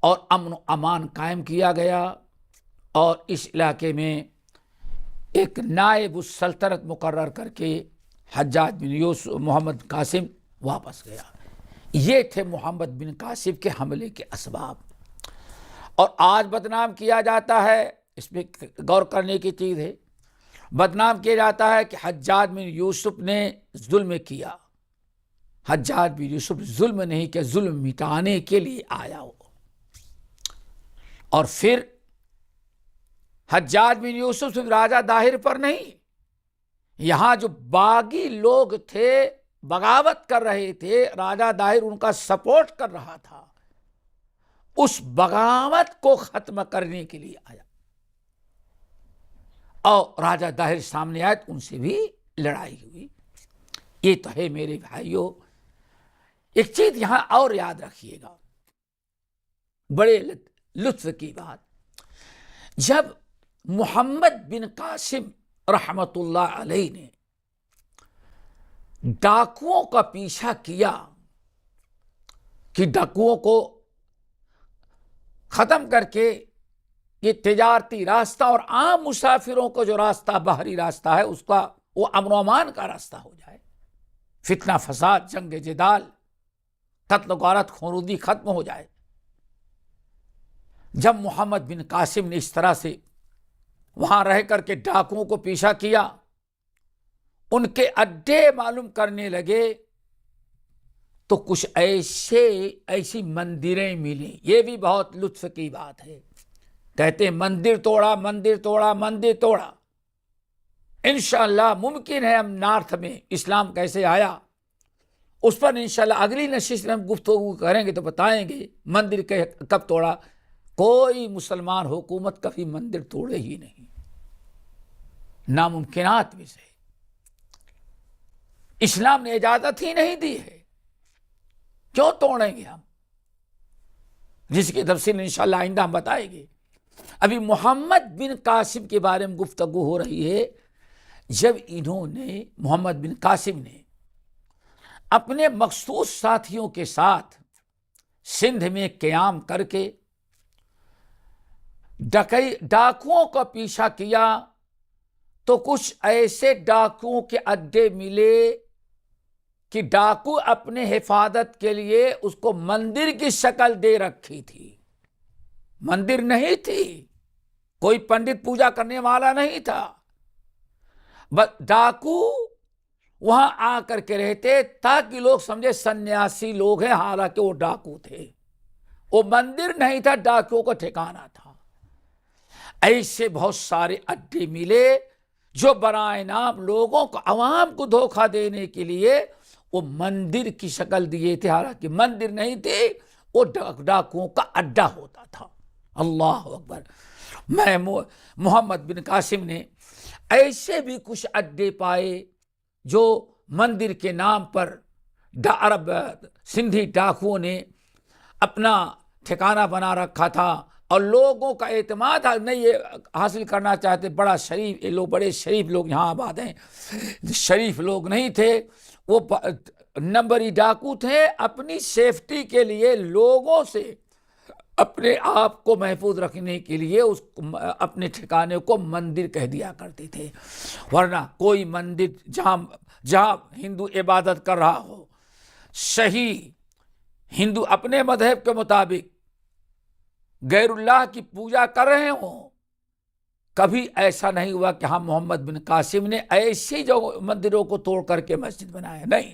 اور امن و امان قائم کیا گیا، اور اس علاقے میں ایک نائب السلطنت مقرر کر کے حجاج بن یوسف محمد قاسم واپس گیا۔ یہ تھے محمد بن قاسم کے حملے کے اسباب۔ اور آج بدنام کیا جاتا ہے، اس میں غور کرنے کی چیز ہے، بدنام کیا جاتا ہے کہ حجاج بن یوسف نے ظلم کیا۔ حجاج بن یوسف ظلم نہیں کیا، ظلم مٹانے کے لیے آیا وہ۔ اور پھر حجاج بن یوسف صرف راجہ داہر پر نہیں، یہاں جو باغی لوگ تھے، بغاوت کر رہے تھے، راجہ داہر ان کا سپورٹ کر رہا تھا، اس بغاوت کو ختم کرنے کے لیے آیا، اور راجہ داہر سامنے آئے تو ان سے بھی لڑائی ہوئی۔ یہ تو ہے میرے بھائیوں۔ ایک چیز یہاں اور یاد رکھیے گا، بڑے لطف کی بات، جب محمد بن قاسم رحمت اللہ علیہ نے ڈاکوؤں کا پیچھا کیا کہ ڈاکوؤں کو ختم کر کے یہ تجارتی راستہ اور عام مسافروں کو جو راستہ باہری راستہ ہے اس کا وہ امن و امان کا راستہ ہو جائے، فتنہ فساد، جنگ جدال، قتل و غارت، خونریزی ختم ہو جائے، جب محمد بن قاسم نے اس طرح سے وہاں رہ کر کے ڈاکوؤں کو پیچھا کیا، ان کے اڈے معلوم کرنے لگے، تو کچھ ایسی مندریں ملی۔ یہ بھی بہت لطف کی بات ہے، کہتے ہیں مندر توڑا، مندر توڑا، مندر توڑا۔ انشاءاللہ ممکن ہے ہم نارتھ میں اسلام کیسے آیا اس پر انشاءاللہ اگلی نشست میں ہم گفتگو کریں گے تو بتائیں گے مندر کب توڑا۔ کوئی مسلمان حکومت کبھی مندر توڑے ہی نہیں، ناممکنات میں سے اسلام نے اجازت ہی نہیں دی ہے، کیوں توڑیں گے ہم؟ جس کی تفصیل انشاءاللہ آئندہ ہم بتائیں گے۔ ابھی محمد بن قاسم کے بارے میں گفتگو ہو رہی ہے۔ جب انہوں نے محمد بن قاسم نے اپنے مخصوص ساتھیوں کے ساتھ سندھ میں قیام کر کے ڈاکوؤں کا پیچھا کیا، تو کچھ ایسے ڈاکوؤں کے اڈے ملے کہ ڈاکو اپنے حفاظت کے لیے اس کو مندر کی شکل دے رکھی تھی۔ مندر نہیں تھی، کوئی پنڈت پوجا کرنے والا نہیں تھا، بس ڈاکو وہاں آ کر کے رہتے تاکہ لوگ سمجھے سنیاسی لوگ ہیں، حالانکہ وہ ڈاکو تھے۔ وہ مندر نہیں تھا، ڈاکوؤں کا ٹھکانہ تھا۔ ایسے بہت سارے اڈے ملے جو برائے نام لوگوں کو، عوام کو دھوکہ دینے کے لیے وہ مندر کی شکل دیے تھے، حالانکہ مندر نہیں تھے، وہ ڈاکوؤں کا اڈا ہوتا تھا۔ اللہ اکبر۔ میں محمد بن قاسم نے ایسے بھی کچھ اڈے پائے جو مندر کے نام پر عرب سندھی ڈاکوؤں نے اپنا ٹھکانہ بنا رکھا تھا، اور لوگوں کا اعتماد نہیں یہ حاصل کرنا چاہتے۔ بڑا شریف لوگ، بڑے شریف لوگ یہاں آباد ہیں، شریف لوگ نہیں تھے، وہ نمبری ڈاکو تھے۔ اپنی سیفٹی کے لیے لوگوں سے اپنے آپ کو محفوظ رکھنے کے لیے اپنے ٹھکانے کو مندر کہہ دیا کرتے تھے، ورنہ کوئی مندر جہاں ہندو عبادت کر رہا ہو، صحیح ہندو اپنے مذہب کے مطابق غیر اللہ کی پوجا کر رہے ہوں، کبھی ایسا نہیں ہوا کہ ہم محمد بن قاسم نے ایسی جو مندروں کو توڑ کر کے مسجد بنایا، نہیں،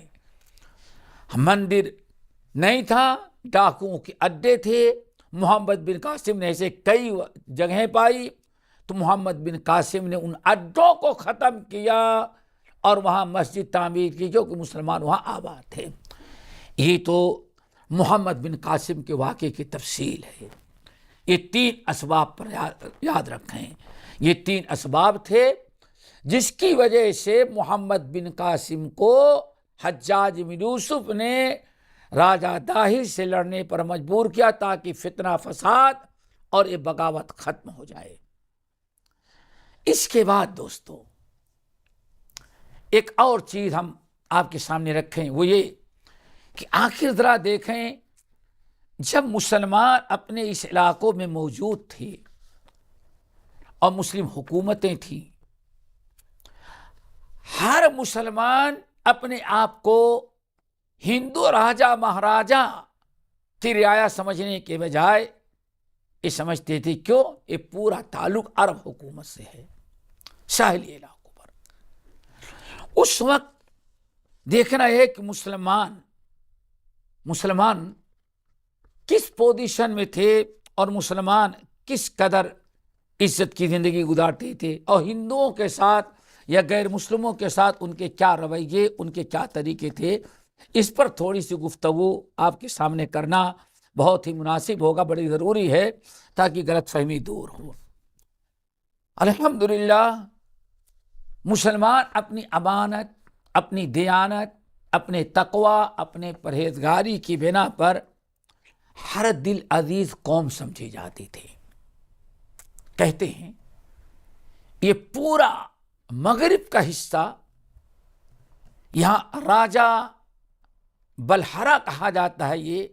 مندر نہیں تھا، ڈاکوؤں کے اڈے تھے۔ محمد بن قاسم نے ایسے کئی جگہیں پائی، تو محمد بن قاسم نے ان اڈوں کو ختم کیا اور وہاں مسجد تعمیر کی، کیونکہ مسلمان وہاں آباد تھے۔ یہ تو محمد بن قاسم کے واقعے کی تفصیل ہے۔ یہ 3 اسباب پر یاد رکھیں، یہ 3 اسباب تھے جس کی وجہ سے محمد بن قاسم کو حجاج بن یوسف نے راجہ داہر سے لڑنے پر مجبور کیا، تاکہ فتنہ فساد اور یہ بغاوت ختم ہو جائے۔ اس کے بعد دوستو ایک اور چیز ہم آپ کے سامنے رکھیں، وہ یہ کہ آخر ذرا دیکھیں جب مسلمان اپنے اس علاقوں میں موجود تھے اور مسلم حکومتیں تھیں، ہر مسلمان اپنے آپ کو ہندو راجا مہاراجا کی رعایا سمجھنے کے بجائے یہ سمجھتے تھے کیوں یہ پورا تعلق عرب حکومت سے ہے ساحلی علاقوں پر۔ اس وقت دیکھنا ہے کہ مسلمان کس پوزیشن میں تھے اور مسلمان کس قدر عزت کی زندگی گزارتے تھے، اور ہندوؤں کے ساتھ یا غیر مسلموں کے ساتھ ان کے کیا رویے، ان کے کیا طریقے تھے، اس پر تھوڑی سی گفتگو آپ کے سامنے کرنا بہت ہی مناسب ہوگا، بڑی ضروری ہے تاکہ غلط فہمی دور ہو۔ الحمدللہ مسلمان اپنی امانت، اپنی دیانت، اپنے تقوی، اپنے پرہیزگاری کی بنا پر ہر دل عزیز قوم سمجھی جاتی تھی۔ کہتے ہیں یہ پورا مغرب کا حصہ، یہاں راجا بلہرا کہا جاتا ہے، یہ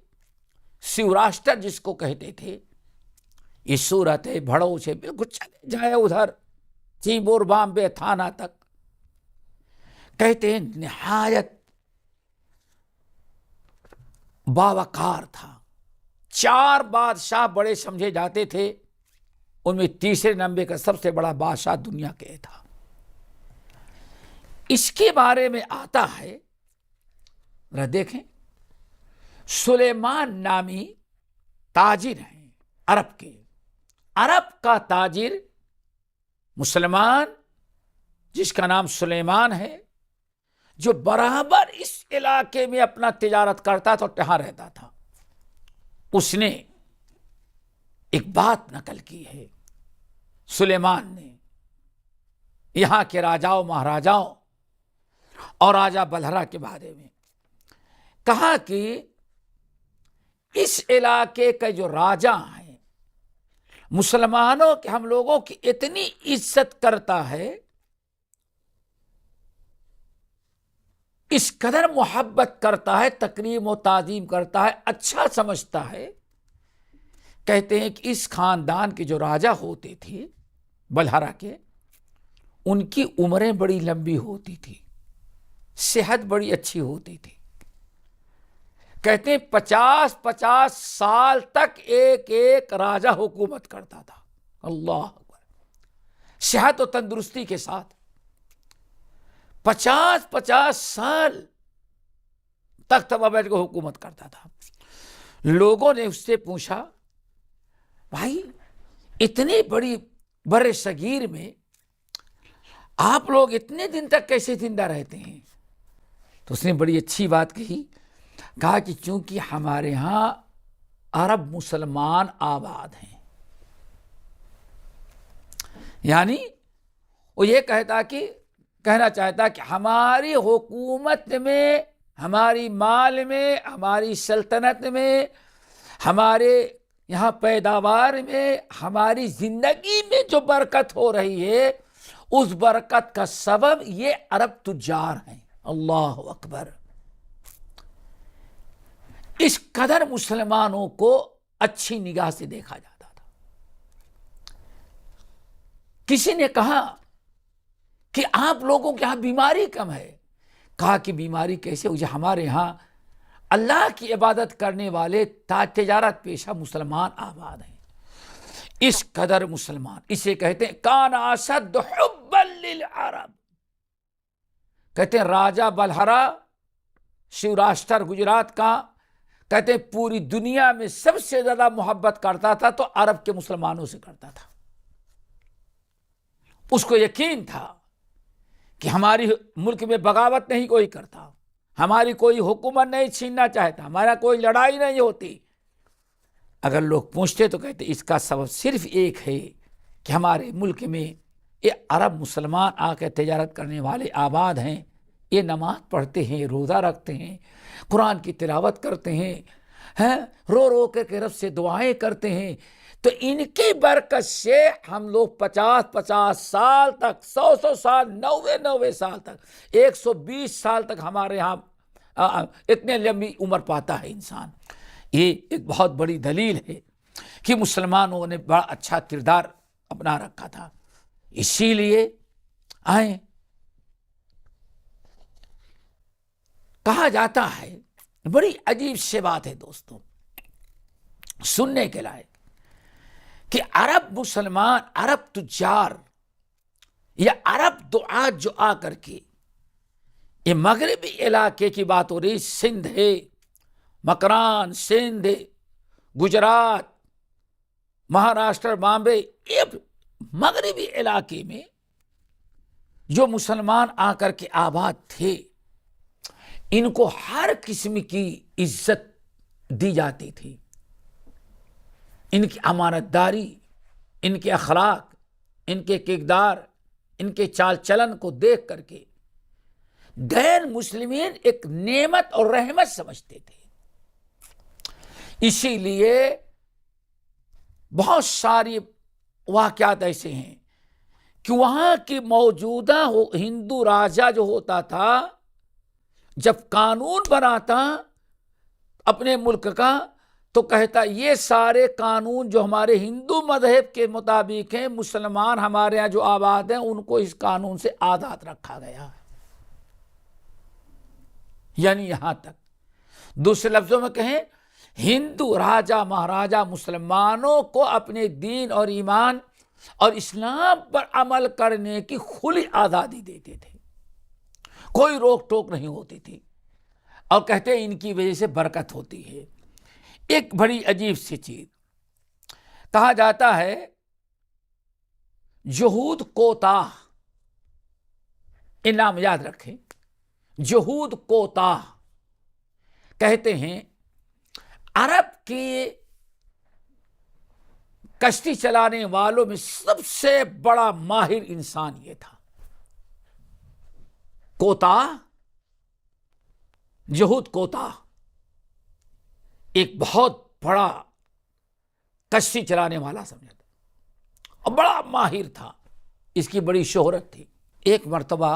سوراشٹر جس کو کہتے تھے، یہ سورت ہے بھڑوچ ہے، بالکل چلے جائے ادھر چیمور بامبے تھانہ تک، کہتے ہیں نہایت باوقار تھا۔ 4 بادشاہ بڑے سمجھے جاتے تھے، ان میں تیسرے نمبر کا سب سے بڑا بادشاہ دنیا کے تھا۔ اس کے بارے میں آتا ہے، ذرا دیکھیں، سلیمان نامی تاجر ہیں عرب کے، عرب کا تاجر مسلمان جس کا نام سلیمان ہے، جو برابر اس علاقے میں اپنا تجارت کرتا تھا اور یہاں رہتا تھا۔ اس نے ایک بات نقل کی ہے سلیمان نے یہاں کے راجاؤں مہاراجاؤں اور راجا بلہرا کے بارے میں، کہا کہ اس علاقے کے جو راجا ہیں مسلمانوں کے، ہم لوگوں کی اتنی عزت کرتا ہے، اس قدر محبت کرتا ہے، تکریم و تعظیم کرتا ہے، اچھا سمجھتا ہے۔ کہتے ہیں کہ اس خاندان کے جو راجا ہوتے تھے بلہرا کے، ان کی عمریں بڑی لمبی ہوتی تھی، صحت بڑی اچھی ہوتی تھی۔ کہتے ہیں 50 سال تک ایک راجا حکومت کرتا تھا، اللہ اکبر، صحت و تندرستی کے ساتھ 50 سال تک تب بیٹھ کے حکومت کرتا تھا۔ لوگوں نے اس سے پوچھا، بھائی اتنی بڑی بر صغیر میں آپ لوگ اتنے دن تک کیسے زندہ رہتے ہیں؟ تو اس نے بڑی اچھی بات کہی، کہا کہ چونکہ ہمارے ہاں عرب مسلمان آباد ہیں، یعنی وہ یہ کہنا چاہتا کہ ہماری حکومت میں، ہماری مال میں، ہماری سلطنت میں، ہمارے یہاں پیداوار میں، ہماری زندگی میں جو برکت ہو رہی ہے، اس برکت کا سبب یہ عرب تجار ہیں۔ اللہ اکبر، اس قدر مسلمانوں کو اچھی نگاہ سے دیکھا جاتا تھا۔ کسی نے کہا کہ آپ لوگوں کے یہاں بیماری کم ہے، کہا کہ بیماری کیسے ہوئی؟ ہمارے یہاں اللہ کی عبادت کرنے والے تجارت پیشہ مسلمان آباد ہیں، اس قدر مسلمان، اسے کہتے ہیں کان اشد حبا للعرب۔ کہتے ہیں راجا بلہرا سوراشٹر گجرات کا، کہتے ہیں پوری دنیا میں سب سے زیادہ محبت کرتا تھا تو عرب کے مسلمانوں سے کرتا تھا۔ اس کو یقین تھا کہ ہماری ملک میں بغاوت نہیں کوئی کرتا، ہماری کوئی حکومت نہیں چھیننا چاہتا، ہمارا کوئی لڑائی نہیں ہوتی۔ اگر لوگ پوچھتے تو کہتے اس کا سبب صرف ایک ہے کہ ہمارے ملک میں یہ عرب مسلمان آ کے تجارت کرنے والے آباد ہیں، یہ نماز پڑھتے ہیں، روزہ رکھتے ہیں، قرآن کی تلاوت کرتے ہیں، رو رو کے رب سے دعائیں کرتے ہیں، تو ان کی برکت سے ہم لوگ 50 سال تک، 100 سال، 90 سال تک، 120 سال تک ہمارے ہاں اتنے لمبی عمر پاتا ہے انسان۔ یہ ایک بہت بڑی دلیل ہے کہ مسلمانوں نے بڑا اچھا کردار اپنا رکھا تھا. اسی لیے آئیں کہا جاتا ہے، بڑی عجیب سی بات ہے دوستوں، سننے کے لائق، کہ عرب مسلمان، عرب تجار یا عرب دعات جو آ کر کے، یہ مغربی علاقے کی بات ہو رہی، سندھ ہے، مکران، سندھ، گجرات، مہاراشٹر، بامبے، یہ مغربی علاقے میں جو مسلمان آ کر کے آباد تھے، ان کو ہر قسم کی عزت دی جاتی تھی. ان کی امانت داری، ان کے اخلاق، ان کے کردار، ان کے چال چلن کو دیکھ کر کے غیر مسلمین ایک نعمت اور رحمت سمجھتے تھے. اسی لیے بہت ساری واقعات ایسے ہیں کہ وہاں کی موجودہ ہندو راجا جو ہوتا تھا، جب قانون بناتا اپنے ملک کا، تو کہتا یہ سارے قانون جو ہمارے ہندو مذہب کے مطابق ہیں، مسلمان ہمارے یہاں جو آباد ہیں ان کو اس قانون سے آزاد رکھا گیا ہے. یعنی یہاں تک دوسرے لفظوں میں کہیں، ہندو راجا مہاراجا مسلمانوں کو اپنے دین اور ایمان اور اسلام پر عمل کرنے کی کھلی آزادی دیتے تھے، کوئی روک ٹوک نہیں ہوتی تھی، اور کہتے ہیں ان کی وجہ سے برکت ہوتی ہے. ایک بڑی عجیب سی چیز کہا جاتا ہے، جہود کوتاہ، یہ نام یاد رکھیں، جہود کوتاہ کہتے ہیں عرب کے کشتی چلانے والوں میں سب سے بڑا ماہر انسان یہ تھا. کوتاہ، جہود کوتاہ ایک بہت بڑا کشتی چلانے والا سمجھا تھا اور بڑا ماہر تھا، اس کی بڑی شہرت تھی. ایک مرتبہ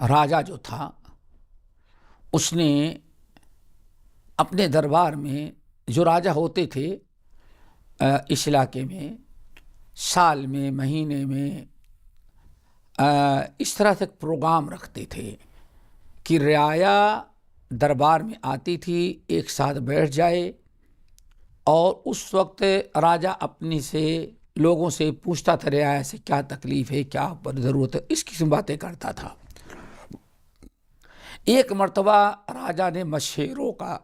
راجا جو تھا، اس نے اپنے دربار میں، جو راجا ہوتے تھے اس علاقے میں، سال میں، مہینے میں اس طرح سے پروگرام رکھتے تھے کہ رعایا دربار میں آتی تھی، ایک ساتھ بیٹھ جائے، اور اس وقت راجا اپنی سے لوگوں سے پوچھتا تھا رعایا سے کیا تکلیف ہے، کیا ضرورت ہے، اس قسم باتیں کرتا تھا. ایک مرتبہ راجا نے مشیروں کا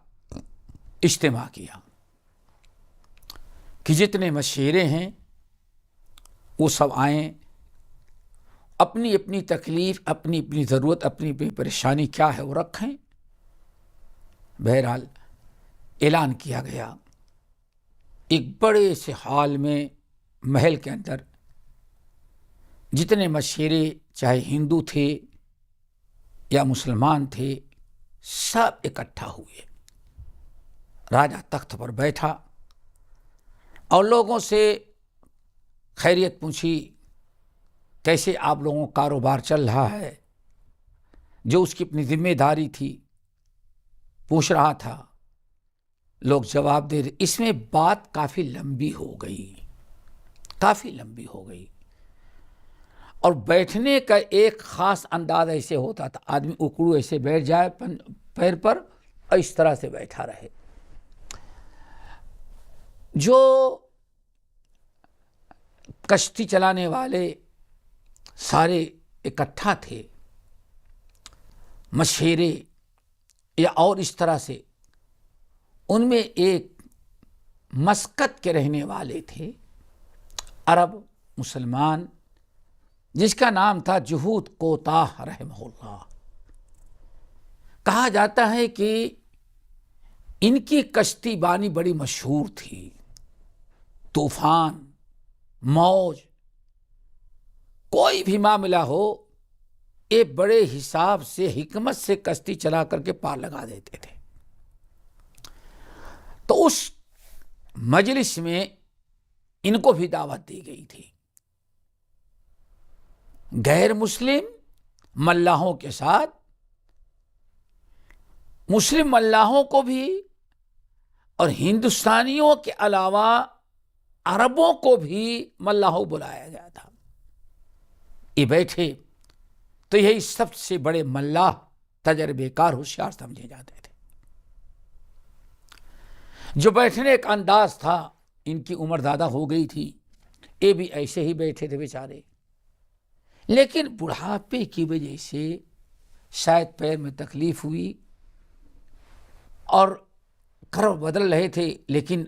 اجتماع کیا کہ جتنے مشیرے ہیں وہ سب آئیں، اپنی اپنی تکلیف، اپنی اپنی ضرورت، اپنی اپنی پریشانی کیا ہے وہ رکھیں. بہرحال اعلان کیا گیا. ایک بڑے سے ہال میں، محل کے اندر، جتنے مشیرے چاہے ہندو تھے یا مسلمان تھے، سب اکٹھا ہوئے. راجا تخت پر بیٹھا اور لوگوں سے خیریت پوچھی، کیسے آپ لوگوں کا کاروبار چل رہا ہے، جو اس کی اپنی ذمہ داری تھی پوچھ رہا تھا. لوگ جواب دے رہے. اس میں بات کافی لمبی ہو گئی، کافی لمبی ہو گئی، اور بیٹھنے کا ایک خاص انداز ایسے ہوتا تھا، آدمی اکڑو ایسے بیٹھ جائے پیر پر اور اس طرح سے بیٹھا رہے. جو کشتی چلانے والے سارے اکٹھا تھے، مشیرے یا اور اس طرح سے، ان میں ایک مسقط کے رہنے والے تھے، عرب مسلمان، جس کا نام تھا جہود کوتاہ رحمہ اللہ. کہا جاتا ہے کہ ان کی کشتی بانی بڑی مشہور تھی. طوفان، موج، کوئی بھی معاملہ ہو، ایک بڑے حساب سے، حکمت سے کشتی چلا کر کے پار لگا دیتے تھے. تو اس مجلس میں ان کو بھی دعوت دی گئی تھی. غیر مسلم ملاحوں کے ساتھ مسلم ملاحوں کو بھی اور ہندوستانیوں کے علاوہ عربوں کو بھی ملاحوں بلایا گیا تھا. یہ بیٹھے تو یہی سب سے بڑے ملاح تجربے کار ہوشیار سمجھے جاتے تھے. جو بیٹھنے کا انداز تھا، ان کی عمر زیادہ ہو گئی تھی، یہ بھی ایسے ہی بیٹھے تھے بیچارے، لیکن بڑھاپے کی وجہ سے شاید پیر میں تکلیف ہوئی اور کرو بدل رہے تھے. لیکن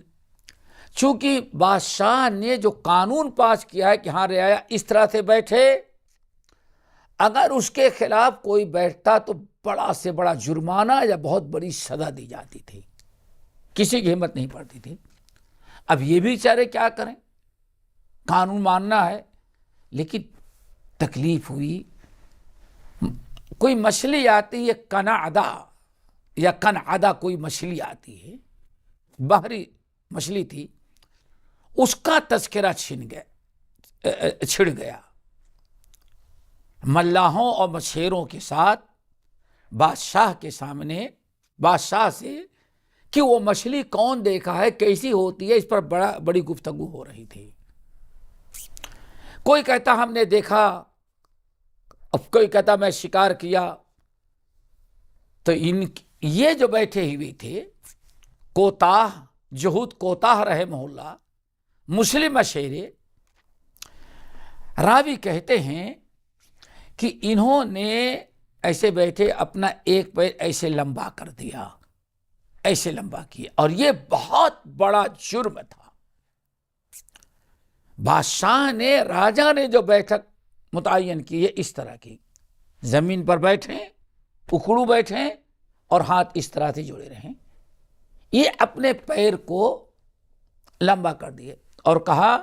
چونکہ بادشاہ نے جو قانون پاس کیا ہے کہ ہاں رعایا اس طرح سے بیٹھے، اگر اس کے خلاف کوئی بیٹھتا تو بڑا سے بڑا جرمانہ یا بہت بڑی سزا دی جاتی تھی، کسی کی ہمت نہیں پڑتی تھی. اب یہ بھی بیچارے کیا کریں، قانون ماننا ہے، لیکن تکلیف ہوئی. کوئی مچھلی آتی ہے کنعدہ یا کنعدہ، کوئی مچھلی آتی ہے، بحری مچھلی تھی، اس کا تذکرہ چھڑ گیا ملاحوں اور مچھیروں کے ساتھ بادشاہ کے سامنے، بادشاہ سے، کہ وہ مچھلی کون دیکھا ہے، کیسی ہوتی ہے، اس پر بڑی گفتگو ہو رہی تھی. کوئی کہتا ہم نے دیکھا، اب کوئی کہتا میں شکار کیا. تو یہ جو بیٹھے ہوئے تھے کوتاہ، جہود کوتاہ رحمہ اللہ، مسلم مشیرے، راوی کہتے ہیں کہ انہوں نے ایسے بیٹھے اپنا ایک پیر ایسے لمبا کر دیا، ایسے لمبا کیا، اور یہ بہت بڑا جرم تھا. بادشاہ نے، راجا نے جو بیٹھک متعین کی ہے اس طرح کی، زمین پر بیٹھیں، اکڑو بیٹھیں اور ہاتھ اس طرح سے جڑے رہیں. یہ اپنے پیر کو لمبا کر دیے اور کہا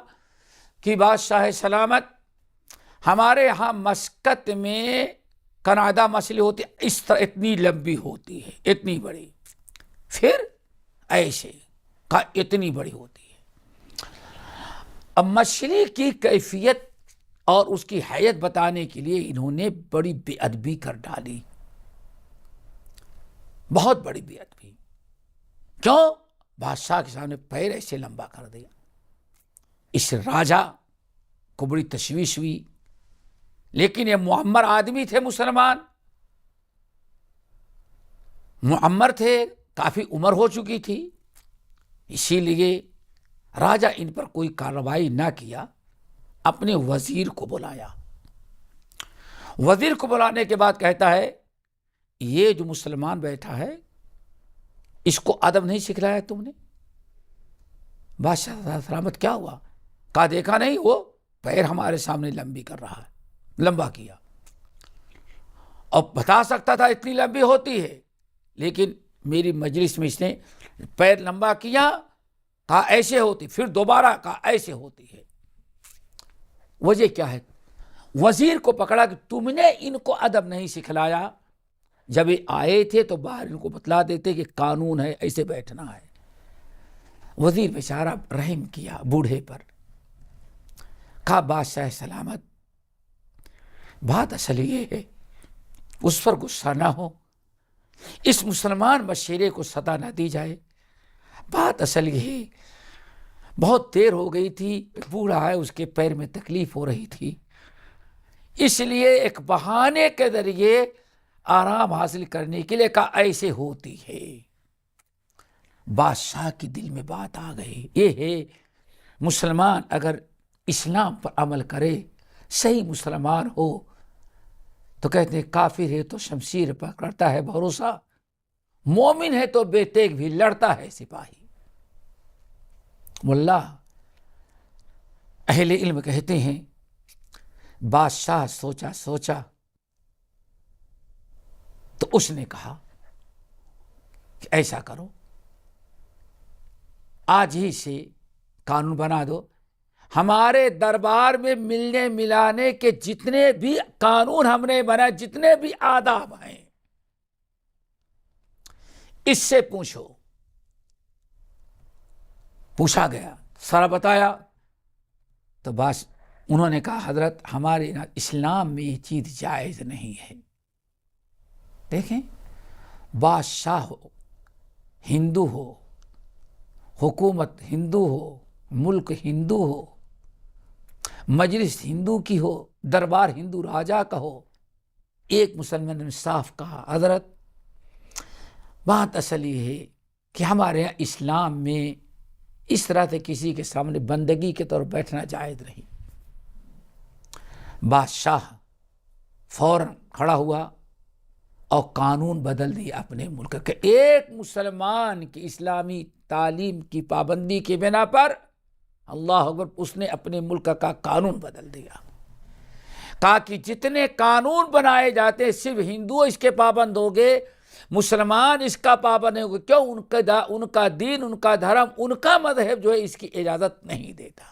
کہ بادشاہ سلامت، ہمارے یہاں مسقط میں کنعدہ مچھلی ہوتی ہے، اس طرح اتنی لمبی ہوتی ہے، اتنی بڑی. پھر ایسے کہا اتنی بڑی ہوتی ہے. اب مچھلی کی کیفیت اور اس کی حیت بتانے کے لیے انہوں نے بڑی بے ادبی کر ڈالی، بہت بڑی بے ادبی. کیوں؟ بادشاہ کے سامنے پیر ایسے لمبا کر دیا. اس راجا کو بڑی تشویش ہوئی، لیکن یہ معمر آدمی تھے، مسلمان معمر تھے، کافی عمر ہو چکی تھی، اسی لیے راجا ان پر کوئی کارروائی نہ کیا. اپنے وزیر کو بلایا. وزیر کو بلانے کے بعد کہتا ہے یہ جو مسلمان بیٹھا ہے اس کو ادب نہیں سکھلایا تم نے؟ بادشاہ سلامت کیا ہوا؟ کہا دیکھا نہیں، وہ پیر ہمارے سامنے لمبی کر رہا ہے، لمبا کیا. اور بتا سکتا تھا اتنی لمبی ہوتی ہے، لیکن میری مجلس میں اس نے پیر لمبا کیا، کہا ایسے ہوتی، پھر دوبارہ کہا ایسے ہوتی ہے. وجہ کیا ہے؟ وزیر کو پکڑا کہ تم نے ان کو ادب نہیں سکھلایا. جب یہ آئے تھے تو باہر ان کو بتلا دیتے کہ قانون ہے، ایسے بیٹھنا ہے. وزیر بیچارہ رحم کیا بوڑھے پر، کہا بادشاہ سلامت، بات اصل یہ ہے، اس پر غصہ نہ ہو، اس مسلمان مشیرے کو سزا نہ دی جائے. بات اصل یہ ہے، بہت دیر ہو گئی تھی، بوڑھا ہے، اس کے پیر میں تکلیف ہو رہی تھی، اس لیے ایک بہانے کے ذریعے آرام حاصل کرنے کے لیے کہا ایسے ہوتی ہے. بادشاہ کی دل میں بات آ گئی، یہ ہے مسلمان اگر اسلام پر عمل کرے، صحیح مسلمان ہو، تو کہتے ہیں کافر ہے تو شمشیر پر کرتا ہے بھروسہ، مومن ہے تو بے تیغ بھی لڑتا ہے سپاہی. ملا اہل علم کہتے ہیں بادشاہ سوچا تو اس نے کہا کہ ایسا کرو، آج ہی سے قانون بنا دو، ہمارے دربار میں ملنے ملانے کے جتنے بھی قانون ہم نے بنائے، جتنے بھی آداب ہیں، اس سے پوچھا گیا، سارا بتایا. تو بس انہوں نے کہا حضرت ہمارے اسلام میں یہ چیز جائز نہیں ہے. دیکھیں، بادشاہ ہو، ہندو ہو، حکومت ہندو ہو، ملک ہندو ہو، مجلس ہندو کی ہو، دربار ہندو راجا کا ہو، ایک مسلمان نے صاف کہا حضرت بات اصل یہ ہے کہ ہمارے یہاں اسلام میں اس طرح سے کسی کے سامنے بندگی کے طور بیٹھنا جائز نہیں۔ بادشاہ فوراً کھڑا ہوا اور قانون بدل دیا اپنے ملک کے، ایک مسلمان کی اسلامی تعلیم کی پابندی کی بنا پر اللہ اکبر اس نے اپنے ملک کا قانون بدل دیا، کہا کہ جتنے قانون بنائے جاتے ہیں صرف ہندو اس کے پابند ہو گے، مسلمان اس کا پابند نہیں ہوگا، کیوں؟ ان کا دین، ان کا دھرم، ان کا مذہب جو ہے اس کی اجازت نہیں دیتا۔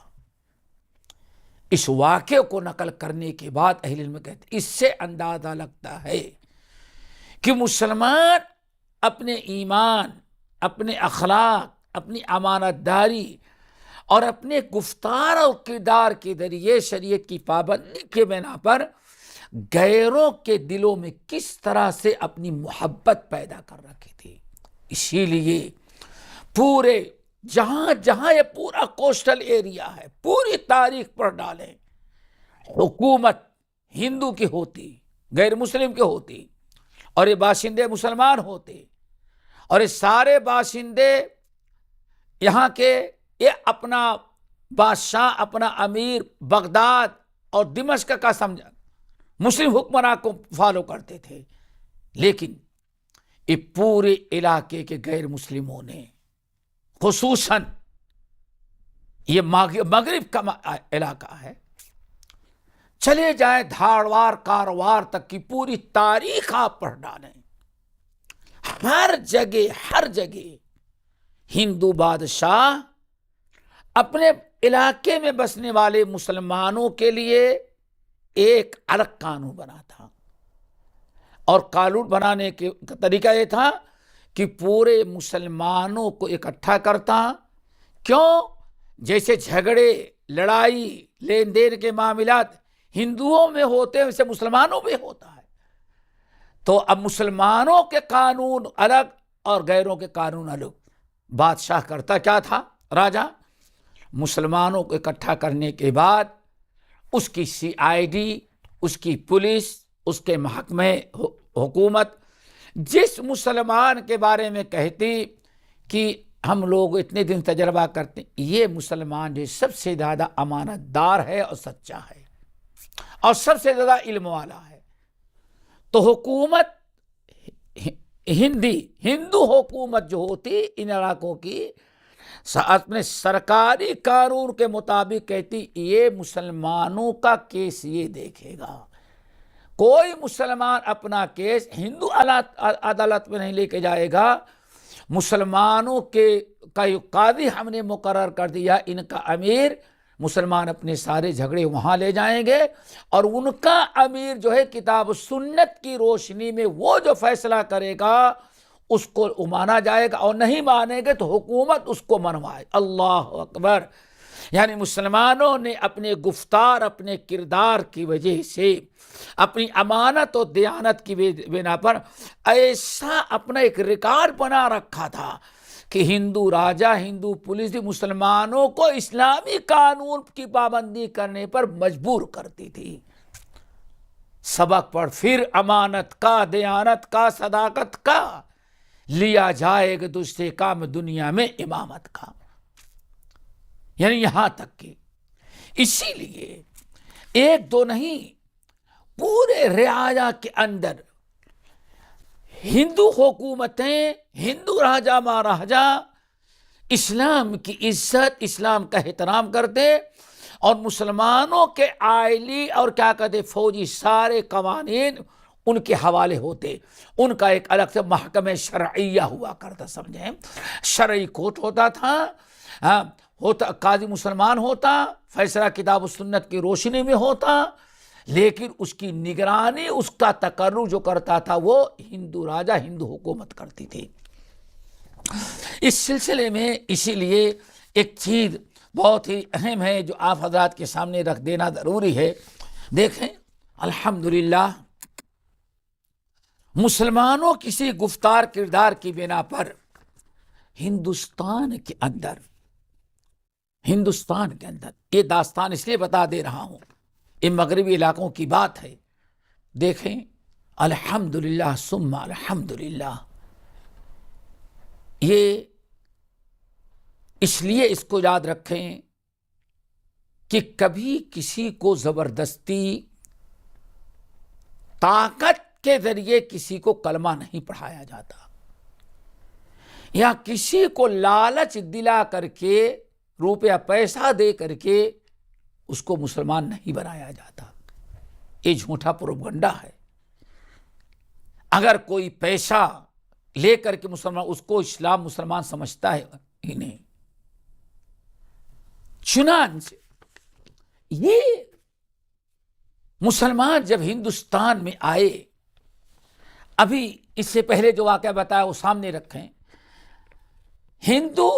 اس واقعے کو نقل کرنے کے بعد اہل علم کہتے ہیں اس سے اندازہ لگتا ہے کہ مسلمان اپنے ایمان، اپنے اخلاق، اپنی امانت داری اور اپنے گفتار اور کردار کے ذریعے شریعت کی پابندی کے بنا پر غیروں کے دلوں میں کس طرح سے اپنی محبت پیدا کر رکھی تھی۔ اسی لیے پورے جہاں جہاں یہ پورا کوسٹل ایریا ہے، پوری تاریخ پر ڈالیں، حکومت ہندو کی ہوتی، غیر مسلم کی ہوتی، اور یہ باشندے مسلمان ہوتے، اور یہ سارے باشندے یہاں کے یہ اپنا بادشاہ، اپنا امیر بغداد اور دمشق کا سمجھا مسلم حکمراں کو فالو کرتے تھے، لیکن یہ پورے علاقے کے غیر مسلموں نے، خصوصاً یہ مغرب کا علاقہ ہے، چلے جائیں دھاڑوار کاروار تک کی پوری تاریخ آپ پڑھ ڈالیں، ہر جگہ ہندو بادشاہ اپنے علاقے میں بسنے والے مسلمانوں کے لیے ایک الگ قانون بناتا، اور قانون بنانے کا طریقہ یہ تھا کہ پورے مسلمانوں کو اکٹھا کرتا، کیوں؟ جیسے جھگڑے، لڑائی، لین دین کے معاملات ہندوؤں میں ہوتے ہیں ویسے مسلمانوں میں ہوتا ہے، تو اب مسلمانوں کے قانون الگ اور غیروں کے قانون الگ۔ بادشاہ کرتا کیا تھا؟ راجہ مسلمانوں کو اکٹھا کرنے کے بعد اس کی CID، اس کی پولیس، اس کے محکمہ حکومت جس مسلمان کے بارے میں کہتی کہ ہم لوگ اتنے دن تجربہ کرتے ہیں یہ مسلمان جو سب سے زیادہ امانت دار ہے اور سچا ہے اور سب سے زیادہ علم والا ہے، تو حکومت ہندو حکومت جو ہوتی ان علاقوں کی اپنے سرکاری قانون کے مطابق کہتی یہ مسلمانوں کا کیس یہ دیکھے گا، کوئی مسلمان اپنا کیس ہندو عدالت میں نہیں لے کے جائے گا، مسلمانوں کا قاضی ہم نے مقرر کر دیا، ان کا امیر، مسلمان اپنے سارے جھگڑے وہاں لے جائیں گے، اور ان کا امیر جو ہے کتاب و سنت کی روشنی میں وہ جو فیصلہ کرے گا اس کو مانا جائے گا، اور نہیں مانے گے تو حکومت اس کو منوائے۔ اللہ اکبر! یعنی مسلمانوں نے اپنے گفتار، اپنے کردار کی وجہ سے، اپنی امانت اور دیانت کی بنا پر ایسا اپنا ایک ریکارڈ بنا رکھا تھا کہ ہندو راجہ، ہندو پولیس بھی مسلمانوں کو اسلامی قانون کی پابندی کرنے پر مجبور کرتی تھی۔ سبق پڑھ پھر امانت کا، دیانت کا، صداقت کا لیا جائے گا دوسرے کام دنیا میں امامت کا، یعنی یہاں تک کہ اسی لیے ایک دو نہیں پورے ریاض کے اندر ہندو حکومتیں، ہندو راجہ مہاراجا اسلام کی عزت، اسلام کا احترام کرتے، اور مسلمانوں کے آئلی اور کیا کہتے فوجی سارے قوانین ان کے حوالے ہوتے، ان کا ایک الگ سے محکمہ شرعیہ ہوا کرتا، سمجھیں شرعی کورٹ ہوتا تھا، قاضی مسلمان ہوتا، فیصلہ کتاب و سنت کی روشنی میں ہوتا، لیکن اس کی نگرانی، اس کا تقرر جو کرتا تھا وہ ہندو راجہ، ہندو حکومت کرتی تھی۔ اس سلسلے میں اسی لیے ایک چیز بہت ہی اہم ہے جو آپ حضرات کے سامنے رکھ دینا ضروری ہے۔ دیکھیں الحمدللہ مسلمانوں کسی گفتار کردار کی بنا پر ہندوستان کے اندر یہ داستان اس لیے بتا دے رہا ہوں، یہ مغربی علاقوں کی بات ہے. دیکھیں، الحمدللہ ثم الحمدللہ، یہ اس لیے اس کو یاد رکھیں کہ کبھی کسی کو زبردستی طاقت کے ذریعے کسی کو کلمہ نہیں پڑھایا جاتا، یا کسی کو لالچ دلا کر کے روپیہ پیسہ دے کر کے اس کو مسلمان نہیں بنایا جاتا. یہ جھوٹا پروپگنڈا ہے. اگر کوئی پیسہ لے کر کے مسلمان، اس کو اسلام مسلمان سمجھتا ہے ہی نہیں. چنانچہ یہ مسلمان جب ہندوستان میں آئے، ابھی اس سے پہلے جو واقعہ بتایا وہ سامنے رکھیں. ہندو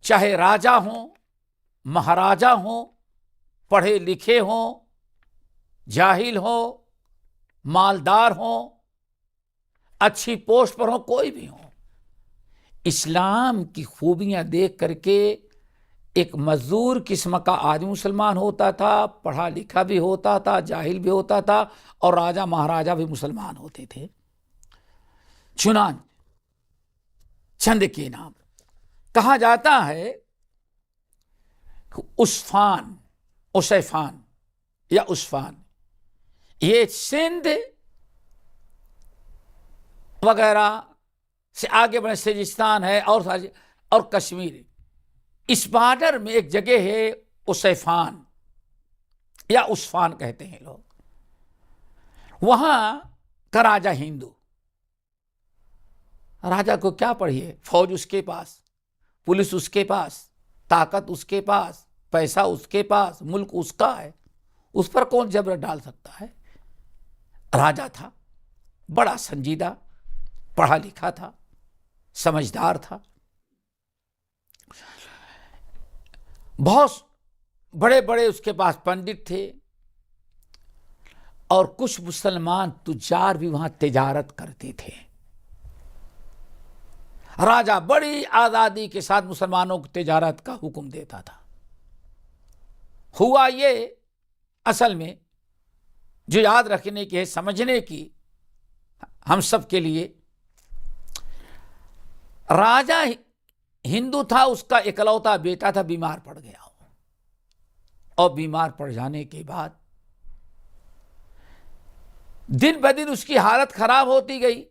چاہے راجا ہوں، مہاراجا ہوں، پڑھے لکھے ہوں، جاہل ہوں، مالدار ہوں، اچھی پوسٹ پر ہوں، کوئی بھی ہوں، اسلام کی خوبیاں دیکھ کر کے ایک مزدور قسم کا آدمی مسلمان ہوتا تھا، پڑھا لکھا بھی ہوتا تھا، جاہل بھی ہوتا تھا، اور راجا مہاراجا بھی مسلمان ہوتے تھے. چنانچہ چند کے نام کہا جاتا ہے عصفان یا عصفان، یہ سندھ وغیرہ سے آگے بڑھے سیجستان ہے اور کشمیر، اس بارڈر میں ایک جگہ ہے عصفان یا عصفان کہتے ہیں لوگ. وہاں کا راجا ہندو. راجا کو کیا پڑھیے، فوج اس کے پاس، پولیس اس کے پاس، طاقت اس کے پاس، پیسہ اس کے پاس، ملک اس کا ہے، اس پر کون جبر ڈال سکتا ہے. راجا تھا، بڑا سنجیدہ، پڑھا لکھا تھا، سمجھدار تھا. بہت بڑے بڑے اس کے پاس پنڈت تھے، اور کچھ مسلمان تجار بھی وہاں تجارت کرتے تھے. راجا بڑی آزادی کے ساتھ مسلمانوں کو تجارت کا حکم دیتا تھا. ہوا یہ، اصل میں جو یاد رکھنے کی ہے، سمجھنے کی ہم سب کے لیے، راجا ہندو تھا، اس کا اکلوتا بیٹا تھا، بیمار پڑ گیا، اور بیمار پڑ جانے کے بعد دن بدن اس کی حالت خراب ہوتی گئی.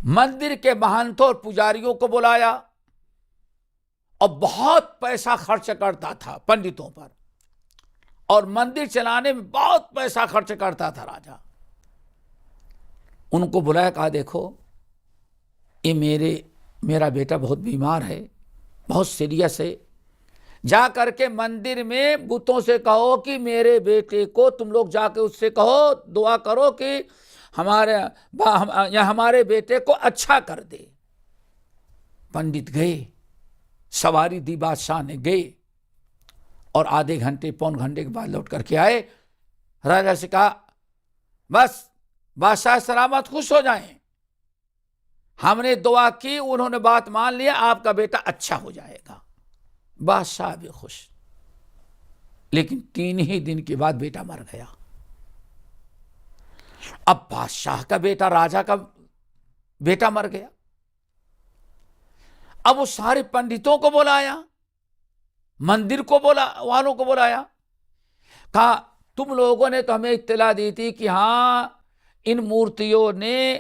مندر کے مہنتوں اور پجاریوں کو بلایا، اور بہت پیسہ خرچ کرتا تھا پنڈتوں پر، اور مندر چلانے میں بہت پیسہ خرچ کرتا تھا راجا. ان کو بلایا، کہا دیکھو یہ میرا بیٹا بہت بیمار ہے، بہت سیریس ہے، جا کر کے مندر میں بتوں سے کہو کہ میرے بیٹے کو، تم لوگ جا کے اس سے کہو، دعا کرو کہ ہمارے بیٹے کو اچھا کر دے. پنڈت گئے، سواری دی بادشاہ نے، گئے، اور آدھے گھنٹے پون گھنٹے کے بعد لوٹ کر کے آئے. راجا سے کہا بس بادشاہ سلامت، خوش ہو جائیں، ہم نے دعا کی، انہوں نے بات مان لیا، آپ کا بیٹا اچھا ہو جائے گا. بادشاہ بھی خوش. لیکن 3 ہی دن کے بعد بیٹا مر گیا. اب بادشاہ کا بیٹا، راجا کا بیٹا مر گیا. اب وہ سارے پنڈتوں کو بلایا، مندر کو والوں کو بلایا، کہا تم لوگوں نے تو ہمیں اطلاع دی تھی کہ ہاں ان مورتیوں نے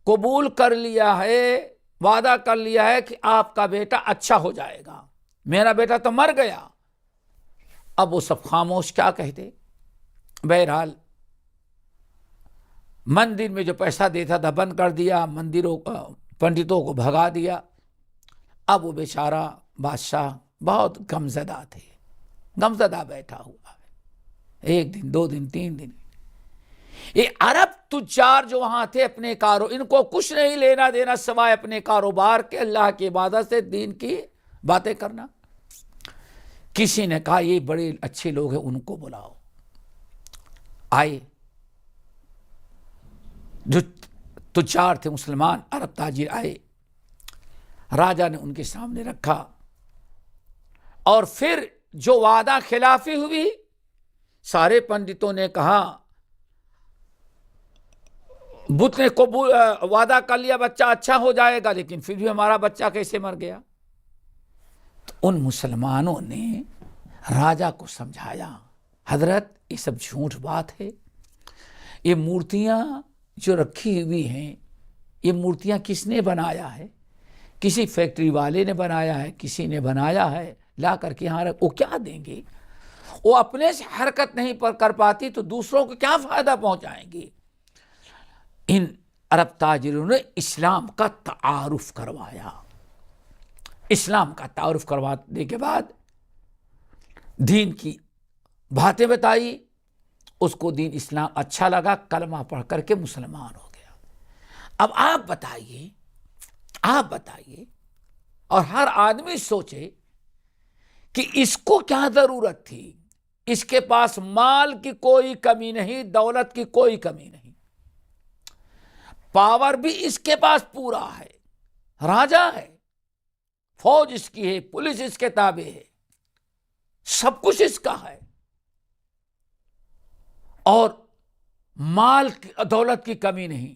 قبول کر لیا ہے، وعدہ کر لیا ہے کہ آپ کا بیٹا اچھا ہو جائے گا، میرا بیٹا تو مر گیا. اب وہ سب خاموش، کیا کہتے. بہرحال مندر میں جو پیسہ دیتا تھا بند کر دیا، پنڈتوں کو بھگا دیا. اب وہ بیچارہ بادشاہ بہت غمزدہ تھے، غمزدہ بیٹھا ہوا ہے. 1 دن 2 دن 3 دن. یہ عرب تجار جو وہاں تھے، اپنے ان کو کچھ نہیں لینا دینا سوائے اپنے کاروبار کے، اللہ کی عبادت سے، دین کی باتیں کرنا. کسی نے کہا یہ بڑے اچھے لوگ ہیں، ان کو بلاؤ. آئے، جو تجار تھے مسلمان، عرب تاجر آئے، راجا نے ان کے سامنے رکھا، اور پھر جو وعدہ خلافی ہوئی، سارے پنڈتوں نے کہا بت نے وعدہ کر لیا بچہ اچھا ہو جائے گا، لیکن پھر بھی ہمارا بچہ کیسے مر گیا؟ تو ان مسلمانوں نے راجا کو سمجھایا، حضرت یہ سب جھوٹ بات ہے، یہ مورتیاں جو رکھی ہوئی ہیں، یہ مورتیاں کس نے بنایا ہے؟ کسی فیکٹری والے نے بنایا ہے، کسی نے بنایا ہے، لا کر کے یہاں وہ کیا دیں گے؟ وہ اپنے سے حرکت نہیں کر پاتی تو دوسروں کو کیا فائدہ پہنچائیں گے؟ ان عرب تاجروں نے اسلام کا تعارف کروایا، اسلام کا تعارف کروانے کے بعد دین کی باتیں بتائی، اس کو دین اسلام اچھا لگا، کلمہ پڑھ کر کے مسلمان ہو گیا۔ اب آپ بتائیے اور ہر آدمی سوچے کہ اس کو کیا ضرورت تھی؟ اس کے پاس مال کی کوئی کمی نہیں، دولت کی کوئی کمی نہیں، پاور بھی اس کے پاس پورا ہے، راجا ہے، فوج اس کی ہے، پولیس اس کے تابع ہے، سب کچھ اس کا ہے، اور مال دولت کی کمی نہیں،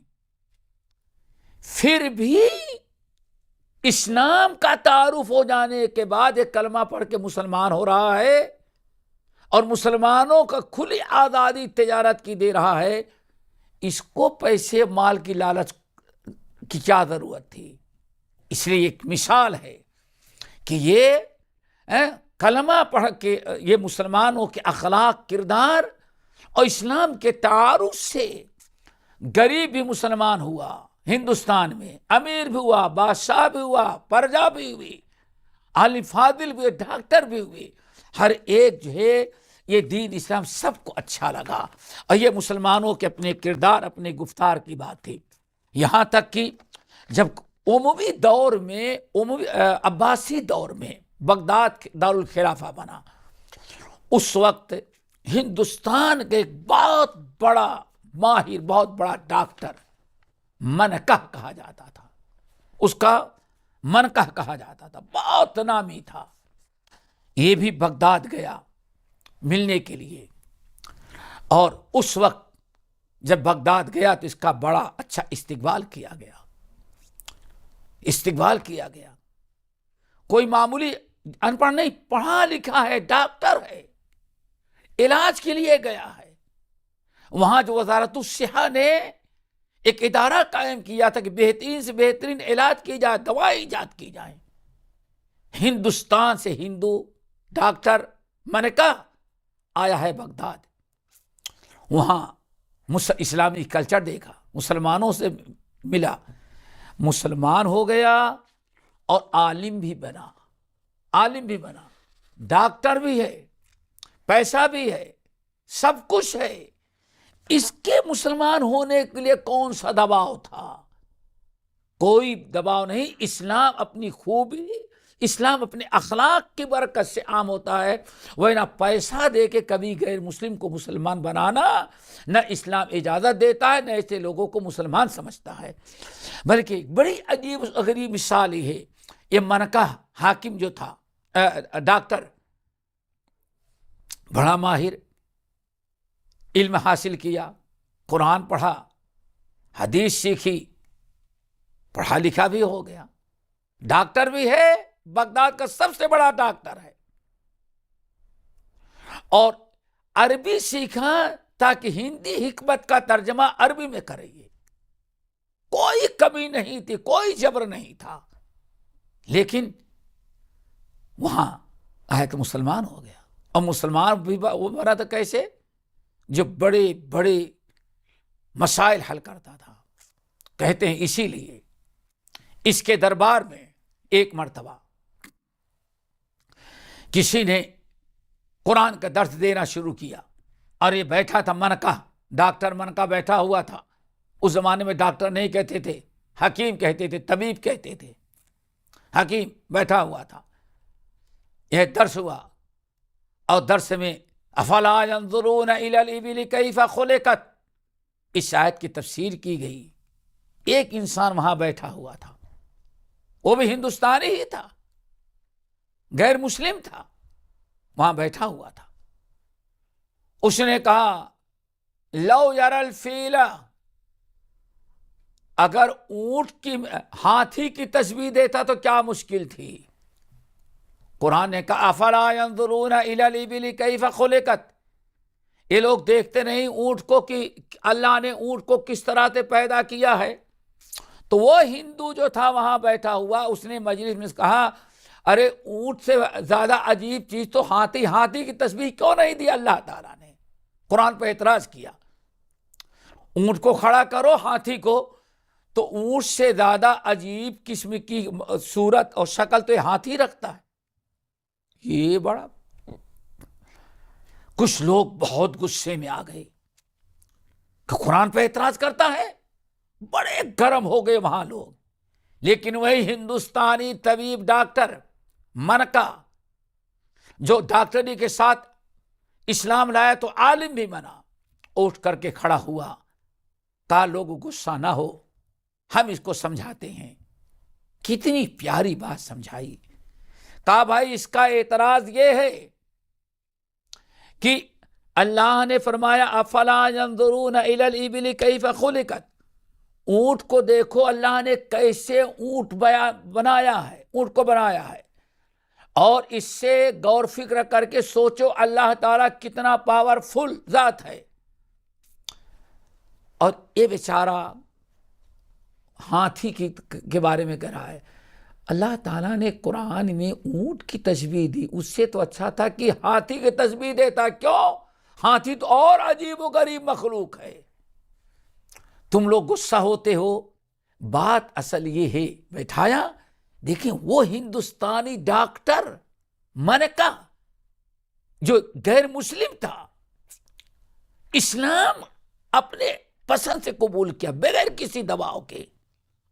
پھر بھی اسلام کا تعارف ہو جانے کے بعد ایک کلمہ پڑھ کے مسلمان ہو رہا ہے، اور مسلمانوں کا کھلی آزادی تجارت کی دے رہا ہے، اس کو پیسے مال کی لالچ کی کیا ضرورت تھی؟ اس لیے ایک مثال ہے کہ یہ کلمہ پڑھ کے یہ مسلمانوں کے اخلاق، کردار اور اسلام کے تعارف سے غریب بھی مسلمان ہوا، ہندوستان میں امیر بھی ہوا، بادشاہ بھی ہوا، پرجا بھی ہوئی، عالم فاضل بھی ہوئے، ڈاکٹر بھی ہوئے، ہر ایک جو ہے یہ دین اسلام سب کو اچھا لگا، اور یہ مسلمانوں کے اپنے کردار، اپنے گفتار کی بات تھی۔ یہاں تک کہ جب اموی دور میں، عباسی دور میں بغداد دارالخلافہ بنا، اس وقت ہندوستان کے ایک بہت بڑا ماہر، بہت بڑا ڈاکٹر منکہ کہا جاتا تھا، اس کا منکہ کہا جاتا تھا، بہت نامی تھا، یہ بھی بغداد گیا ملنے کے لیے، اور اس وقت جب بغداد گیا تو اس کا بڑا اچھا استقبال کیا گیا، کوئی معمولی ان پڑھ نہیں، پڑھا لکھا ہے، ڈاکٹر ہے، علاج کے لیے گیا ہے۔ وہاں جو وزارت الصحہ نے ایک ادارہ قائم کیا تھا کہ بہترین سے بہترین علاج کی جائے، دوائی ایجاد کی جائے، ہندوستان سے ہندو ڈاکٹر منکہ آیا ہے بغداد، وہاں اسلامی کلچر دیکھا، مسلمانوں سے ملا، مسلمان ہو گیا، اور عالم بھی بنا، ڈاکٹر بھی ہے، پیسہ بھی ہے، سب کچھ ہے۔ اس کے مسلمان ہونے کے لیے کون سا دباؤ تھا؟ کوئی دباؤ نہیں۔ اسلام اپنی خوبی، اسلام اپنے اخلاق کی برکت سے عام ہوتا ہے، وہ نہ پیسہ دے کے کبھی غیر مسلم کو مسلمان بنانا، نہ اسلام اجازت دیتا ہے، نہ ایسے لوگوں کو مسلمان سمجھتا ہے، بلکہ ایک بڑی عجیب غریب مثال ہی ہے۔ یہ منکہ حاکم جو تھا، ڈاکٹر، بڑا ماہر، علم حاصل کیا، قرآن پڑھا، حدیث سیکھی، پڑھا لکھا بھی ہو گیا، ڈاکٹر بھی ہے، بغداد کا سب سے بڑا ڈاکٹر ہے، اور عربی سیکھا تاکہ ہندی حکمت کا ترجمہ عربی میں کرے، کوئی کمی نہیں تھی، کوئی جبر نہیں تھا، لیکن وہاں آیا تو مسلمان ہو گیا، اور مسلمان بھی وہ بنا تھا کیسے؟ جو بڑے بڑے مسائل حل کرتا تھا۔ کہتے ہیں اسی لیے اس کے دربار میں ایک مرتبہ کسی نے قرآن کا درس دینا شروع کیا، اور یہ بیٹھا تھا منکہ، ڈاکٹر منکہ بیٹھا ہوا تھا۔ اس زمانے میں ڈاکٹر نہیں کہتے تھے، حکیم کہتے تھے، طبیب کہتے تھے، حکیم بیٹھا ہوا تھا۔ یہ درس ہوا، اور درس میں افلا ينظرون الى الابل كيف خلقت، اس آیت کی تفسیر کی گئی، ایک انسان وہاں بیٹھا ہوا تھا، وہ بھی ہندوستانی ہی تھا، غیر مسلم تھا، وہاں بیٹھا ہوا تھا. اس نے کہا لو یرى الفیل، اگر اونٹ کی ہاتھی کی تشبیہ دیتا تو کیا مشکل تھی. قرآن نے کہا افلا ينظرون الى الابل کیف خلقت، یہ لوگ دیکھتے نہیں اونٹ کو کہ اللہ نے اونٹ کو کس طرح سے پیدا کیا ہے. تو وہ ہندو جو تھا وہاں بیٹھا ہوا، اس نے مجلس میں کہا ارے اونٹ سے زیادہ عجیب چیز تو ہاتھی، ہاتھی کی تشبیہ کیوں نہیں دی اللہ تعالیٰ نے. قرآن پہ اعتراض کیا، اونٹ کو کھڑا کرو ہاتھی کو، تو اونٹ سے زیادہ عجیب قسم کی صورت اور شکل تو یہ ہاتھی رکھتا ہے. یہ بڑا، کچھ لوگ بہت غصے میں آ گئے کہ قرآن پہ اعتراض کرتا ہے، بڑے گرم ہو گئے وہاں لوگ. لیکن وہی ہندوستانی طبیب ڈاکٹر منکا، جو ڈاکٹری کے ساتھ اسلام لایا تو عالم بھی بنا، اٹھ کر کے کھڑا ہوا، کہا لوگوں غصہ نہ ہو، ہم اس کو سمجھاتے ہیں. کتنی پیاری بات سمجھائی. کہا بھائی اس کا اعتراض یہ ہے کہ اللہ نے فرمایا افلا ينظرون الى الابل کیف خلقت، اونٹ کو دیکھو اللہ نے کیسے اونٹ بنایا ہے، اونٹ کو بنایا ہے، اور اس سے غور فکر کر کے سوچو اللہ تعالیٰ کتنا پاورفل ذات ہے. اور یہ بیچارہ ہاتھی کے بارے میں کہہ رہا ہے. اللہ تعالیٰ نے قرآن میں اونٹ کی تشبیہ دی، اس سے تو اچھا تھا کہ ہاتھی کی تشبیہ دیتا. کیوں؟ ہاتھی تو اور عجیب و غریب مخلوق ہے. تم لوگ غصہ ہوتے ہو، بات اصل یہ ہے. بیٹھایا، دیکھیں وہ ہندوستانی ڈاکٹر منکا جو غیر مسلم تھا، اسلام اپنے پسند سے قبول کیا بغیر کسی دباؤ کے.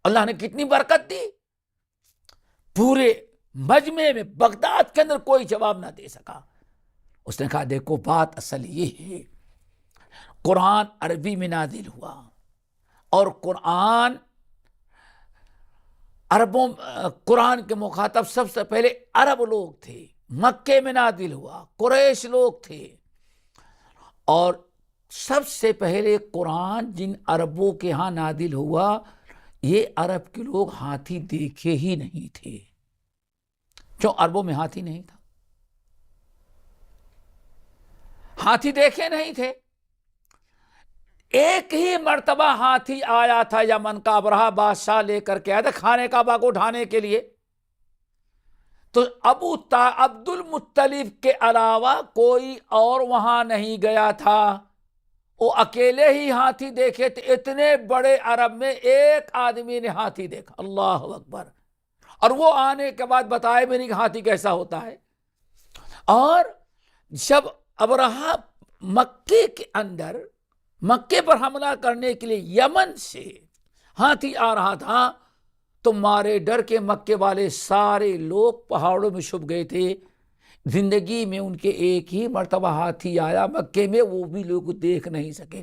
اللہ نے کتنی برکت دی. پورے مجمع میں بغداد کے اندر کوئی جواب نہ دے سکا. اس نے کہا دیکھو بات اصل یہ ہے، قرآن عربی میں نازل ہوا، اور قرآن کے مخاطب سب سے پہلے عرب لوگ تھے. مکے میں نازل ہوا، قریش لوگ تھے، اور سب سے پہلے قرآن جن عربوں کے ہاں نازل ہوا، یہ عرب کے لوگ ہاتھی دیکھے ہی نہیں تھے. کیوں؟ عربوں میں ہاتھی نہیں تھا، ہاتھی دیکھے نہیں تھے. ایک ہی مرتبہ ہاتھی آیا تھا یمن کا، ابرہہ بادشاہ لے کر کے آیا تھا خانے کعبہ کو اٹھانے کے لیے. تو عبد المطلب کے علاوہ کوئی اور وہاں نہیں گیا تھا، وہ اکیلے ہی ہاتھی دیکھے تھے. اتنے بڑے عرب میں ایک آدمی نے ہاتھی دیکھا. اللہ اکبر. اور وہ آنے کے بعد بتائے بھی نہیں کہ ہاتھی کیسا ہوتا ہے. اور جب ابرہہ مکے پر حملہ کرنے کے لیے یمن سے ہاتھی آ رہا تھا، تو مارے ڈر کے مکے والے سارے لوگ پہاڑوں میں چھپ گئے تھے. زندگی میں ان کے ایک ہی مرتبہ ہاتھی آیا مکے میں، وہ بھی لوگ دیکھ نہیں سکے.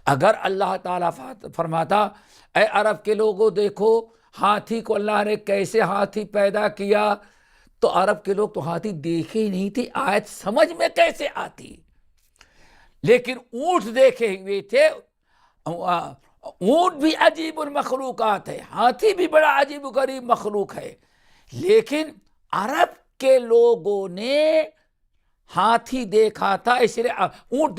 اگر اللہ تعالیٰ فرماتا اے عرب کے لوگوں دیکھو ہاتھی کو اللہ نے کیسے ہاتھی پیدا کیا، تو عرب کے لوگ تو ہاتھی دیکھے ہی نہیں تھے، آیت سمجھ میں کیسے آتی. لیکن اونٹ دیکھے ہوئے تھے. اونٹ بھی عجیب المخلوقات ہے، ہاتھی بھی بڑا عجیب و غریب مخلوق ہے. لیکن عرب کے لوگوں نے ہاتھی دیکھا تھا، اس لیے اونٹ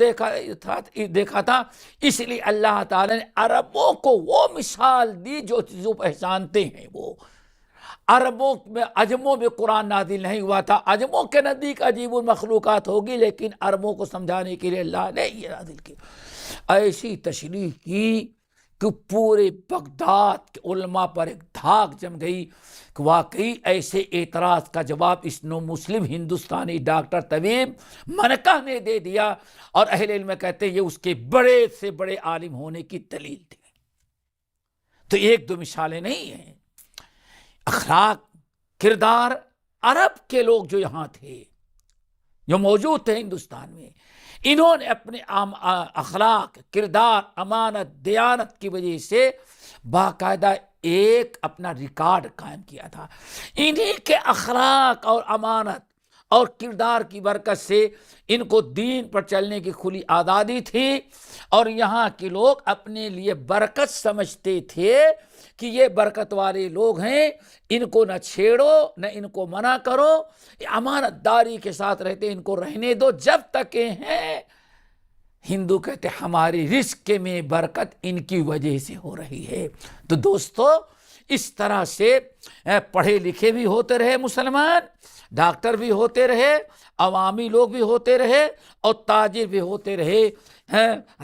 دیکھا تھا، اس لیے اللہ تعالی نے عربوں کو وہ مثال دی جو چیزوں پہچانتے ہیں. وہ عربوں میں، عجموں میں قرآن نازل نہیں ہوا تھا. عجموں کے نزدیک عجیب المخلوقات ہوگی، لیکن عربوں کو سمجھانے کے لیے اللہ نے یہ نازل کی. ایسی تشریح کی کہ پورے بغداد کے علماء پر ایک دھاک جم گئی کہ واقعی ایسے اعتراض کا جواب اس نو مسلم ہندوستانی ڈاکٹر طبیب منکا نے دے دیا. اور اہل علم کہتے ہیں یہ اس کے بڑے سے بڑے عالم ہونے کی دلیل تھی. تو ایک دو مثالیں نہیں ہیں. اخلاق، کردار، عرب کے لوگ جو یہاں تھے، جو موجود تھے ہندوستان میں، انہوں نے اپنے اخلاق، کردار، امانت، دیانت کی وجہ سے باقاعدہ ایک اپنا ریکارڈ قائم کیا تھا. انہی کے اخلاق اور امانت اور کردار کی برکت سے ان کو دین پر چلنے کی کھلی آزادی تھی، اور یہاں کے لوگ اپنے لیے برکت سمجھتے تھے کہ یہ برکت والے لوگ ہیں، ان کو نہ چھیڑو نہ ان کو منع کرو، امانت داری کے ساتھ رہتے، ان کو رہنے دو جب تک یہ ہیں. ہندو کہتے ہماری رزق میں برکت ان کی وجہ سے ہو رہی ہے. تو دوستو اس طرح سے پڑھے لکھے بھی ہوتے رہے مسلمان، ڈاکٹر بھی ہوتے رہے، عوامی لوگ بھی ہوتے رہے، اور تاجر بھی ہوتے رہے،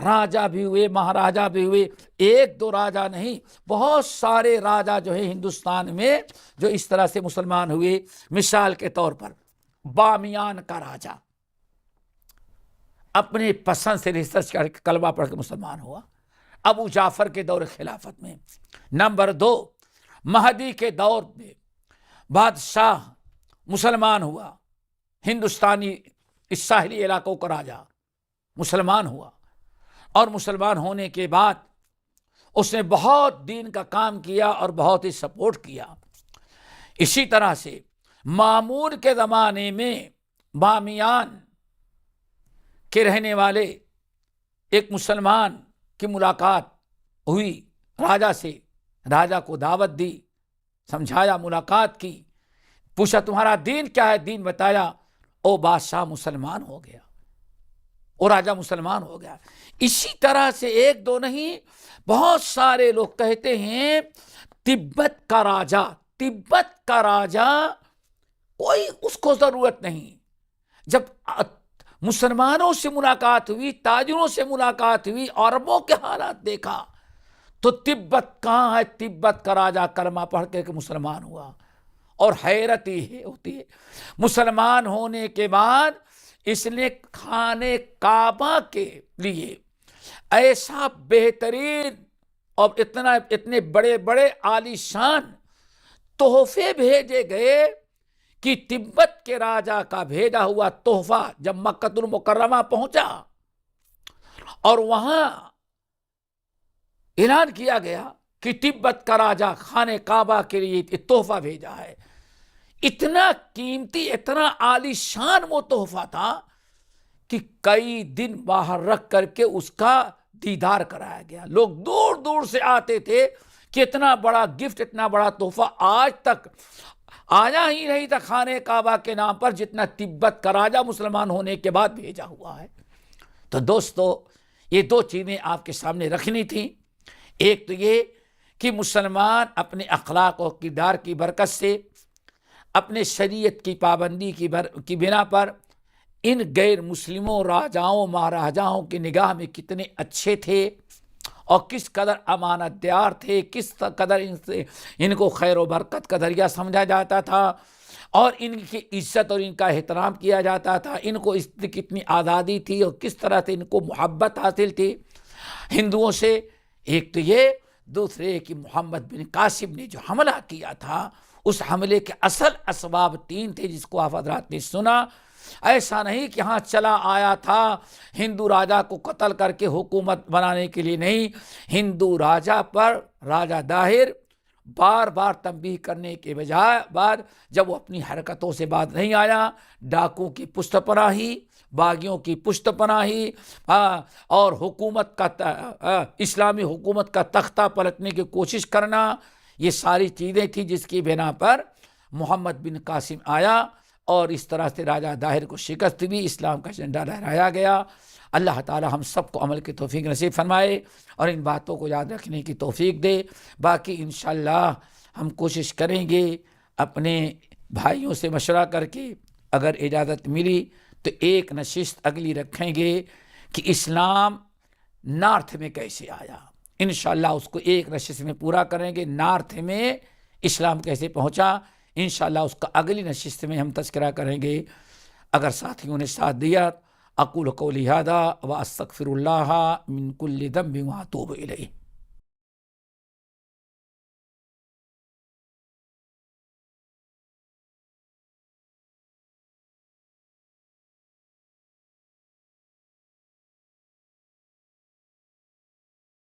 راجہ بھی ہوئے، مہاراجہ بھی ہوئے. ایک دو راجہ نہیں، بہت سارے راجہ جو ہے ہندوستان میں جو اس طرح سے مسلمان ہوئے. مثال کے طور پر بامیان کا راجہ اپنے پسند سے ریسرچ کر کے کلمہ پڑھ کے مسلمان ہوا ابو جعفر کے دور خلافت میں. نمبر 2 مہدی کے دور میں بادشاہ مسلمان ہوا، ہندوستانی اس ساحلی علاقوں کا راجہ مسلمان ہوا، اور مسلمان ہونے کے بعد اس نے بہت دین کا کام کیا اور بہت ہی سپورٹ کیا. اسی طرح سے مامون کے زمانے میں بامیان کے رہنے والے ایک مسلمان کی ملاقات ہوئی راجہ سے، راجہ کو دعوت دی، سمجھایا، ملاقات کی، پوچھا تمہارا دین کیا ہے، دین بتایا، او بادشاہ مسلمان ہو گیا، اور راجہ مسلمان ہو گیا. اسی طرح سے ایک دو نہیں، بہت سارے لوگ کہتے ہیں تبت کا راجہ کوئی اس کو ضرورت نہیں. جب مسلمانوں سے ملاقات ہوئی، تاجروں سے ملاقات ہوئی، عربوں کے حالات دیکھا، تو تبت کہاں ہے، تبت کا راجہ کلمہ پڑھ کے مسلمان ہوا. اور حیرت ہی ہوتی ہے، مسلمان ہونے کے بعد اس نے خانے کعبہ کے لیے ایسا بہترین اور اتنے بڑے بڑے عالی شان تحفے بھیجے گئے کہ تبت کے راجہ کا بھیجا ہوا تحفہ جب مکہ المکرمہ پہنچا اور وہاں اعلان کیا گیا کہ تبت کا راجہ خانے کعبہ کے لیے تحفہ بھیجا ہے، اتنا قیمتی، اتنا عالی شان وہ تحفہ تھا کہ کئی دن باہر رکھ کر کے اس کا دیدار کرایا گیا. لوگ دور دور سے آتے تھے کہ اتنا بڑا گفٹ، اتنا بڑا تحفہ آج تک آیا ہی نہیں تھا خانے کعبہ کے نام پر جتنا تبت کا راجہ مسلمان ہونے کے بعد بھیجا ہوا ہے. تو دوستو یہ دو چیزیں آپ کے سامنے رکھنی تھی. ایک تو یہ کہ مسلمان اپنے اخلاق و کردار کی برکت سے، اپنے شریعت کی پابندی کی بنا پر ان غیر مسلموں راجاؤں مہاراجاؤں کی نگاہ میں کتنے اچھے تھے اور کس قدر امانت دار تھے، کس قدر ان کو خیر و برکت کا ذریعہ سمجھا جاتا تھا، اور ان کی عزت اور ان کا احترام کیا جاتا تھا. ان کو اس کی کتنی آزادی تھی اور کس طرح سے ان کو محبت حاصل تھی ہندوؤں سے. ایک تو یہ، دوسرے کہ محمد بن قاسم نے جو حملہ کیا تھا، اس حملے کے اصل اسباب 3 تھے جس کو آپ حضرات نے سنا. ایسا نہیں کہ ہاں چلا آیا تھا ہندو راجہ کو قتل کر کے حکومت بنانے کے لیے، نہیں. ہندو راجہ پر راجہ داہر بار بار تنبیہ کرنے کے بعد جب وہ اپنی حرکتوں سے باز نہیں آیا، ڈاکوں کی پشت پناہی، باغیوں کی پشت پناہی، اور حکومت کا اسلامی حکومت کا تختہ پلٹنے کی کوشش کرنا، یہ ساری چیزیں تھیں جس کی بنا پر محمد بن قاسم آیا اور اس طرح سے راجہ داہر کو شکست بھی، اسلام کا جھنڈا لہرایا گیا. اللہ تعالی ہم سب کو عمل کی توفیق نصیب فرمائے اور ان باتوں کو یاد رکھنے کی توفیق دے. باقی انشاءاللہ ہم کوشش کریں گے اپنے بھائیوں سے مشورہ کر کے، اگر اجازت ملی تو ایک نشست اگلی رکھیں گے کہ اسلام نارتھ میں کیسے آیا. انشاءاللہ اس کو ایک نشست میں پورا کریں گے، نارتھ میں اسلام کیسے پہنچا. انشاءاللہ اس کا اگلی نشست میں ہم تذکرہ کریں گے. اگر ساتھیوں نے ساتھ دیا، اقول قولی ھذا واستغفر اللہ من کل ذنب واتوب الیہ.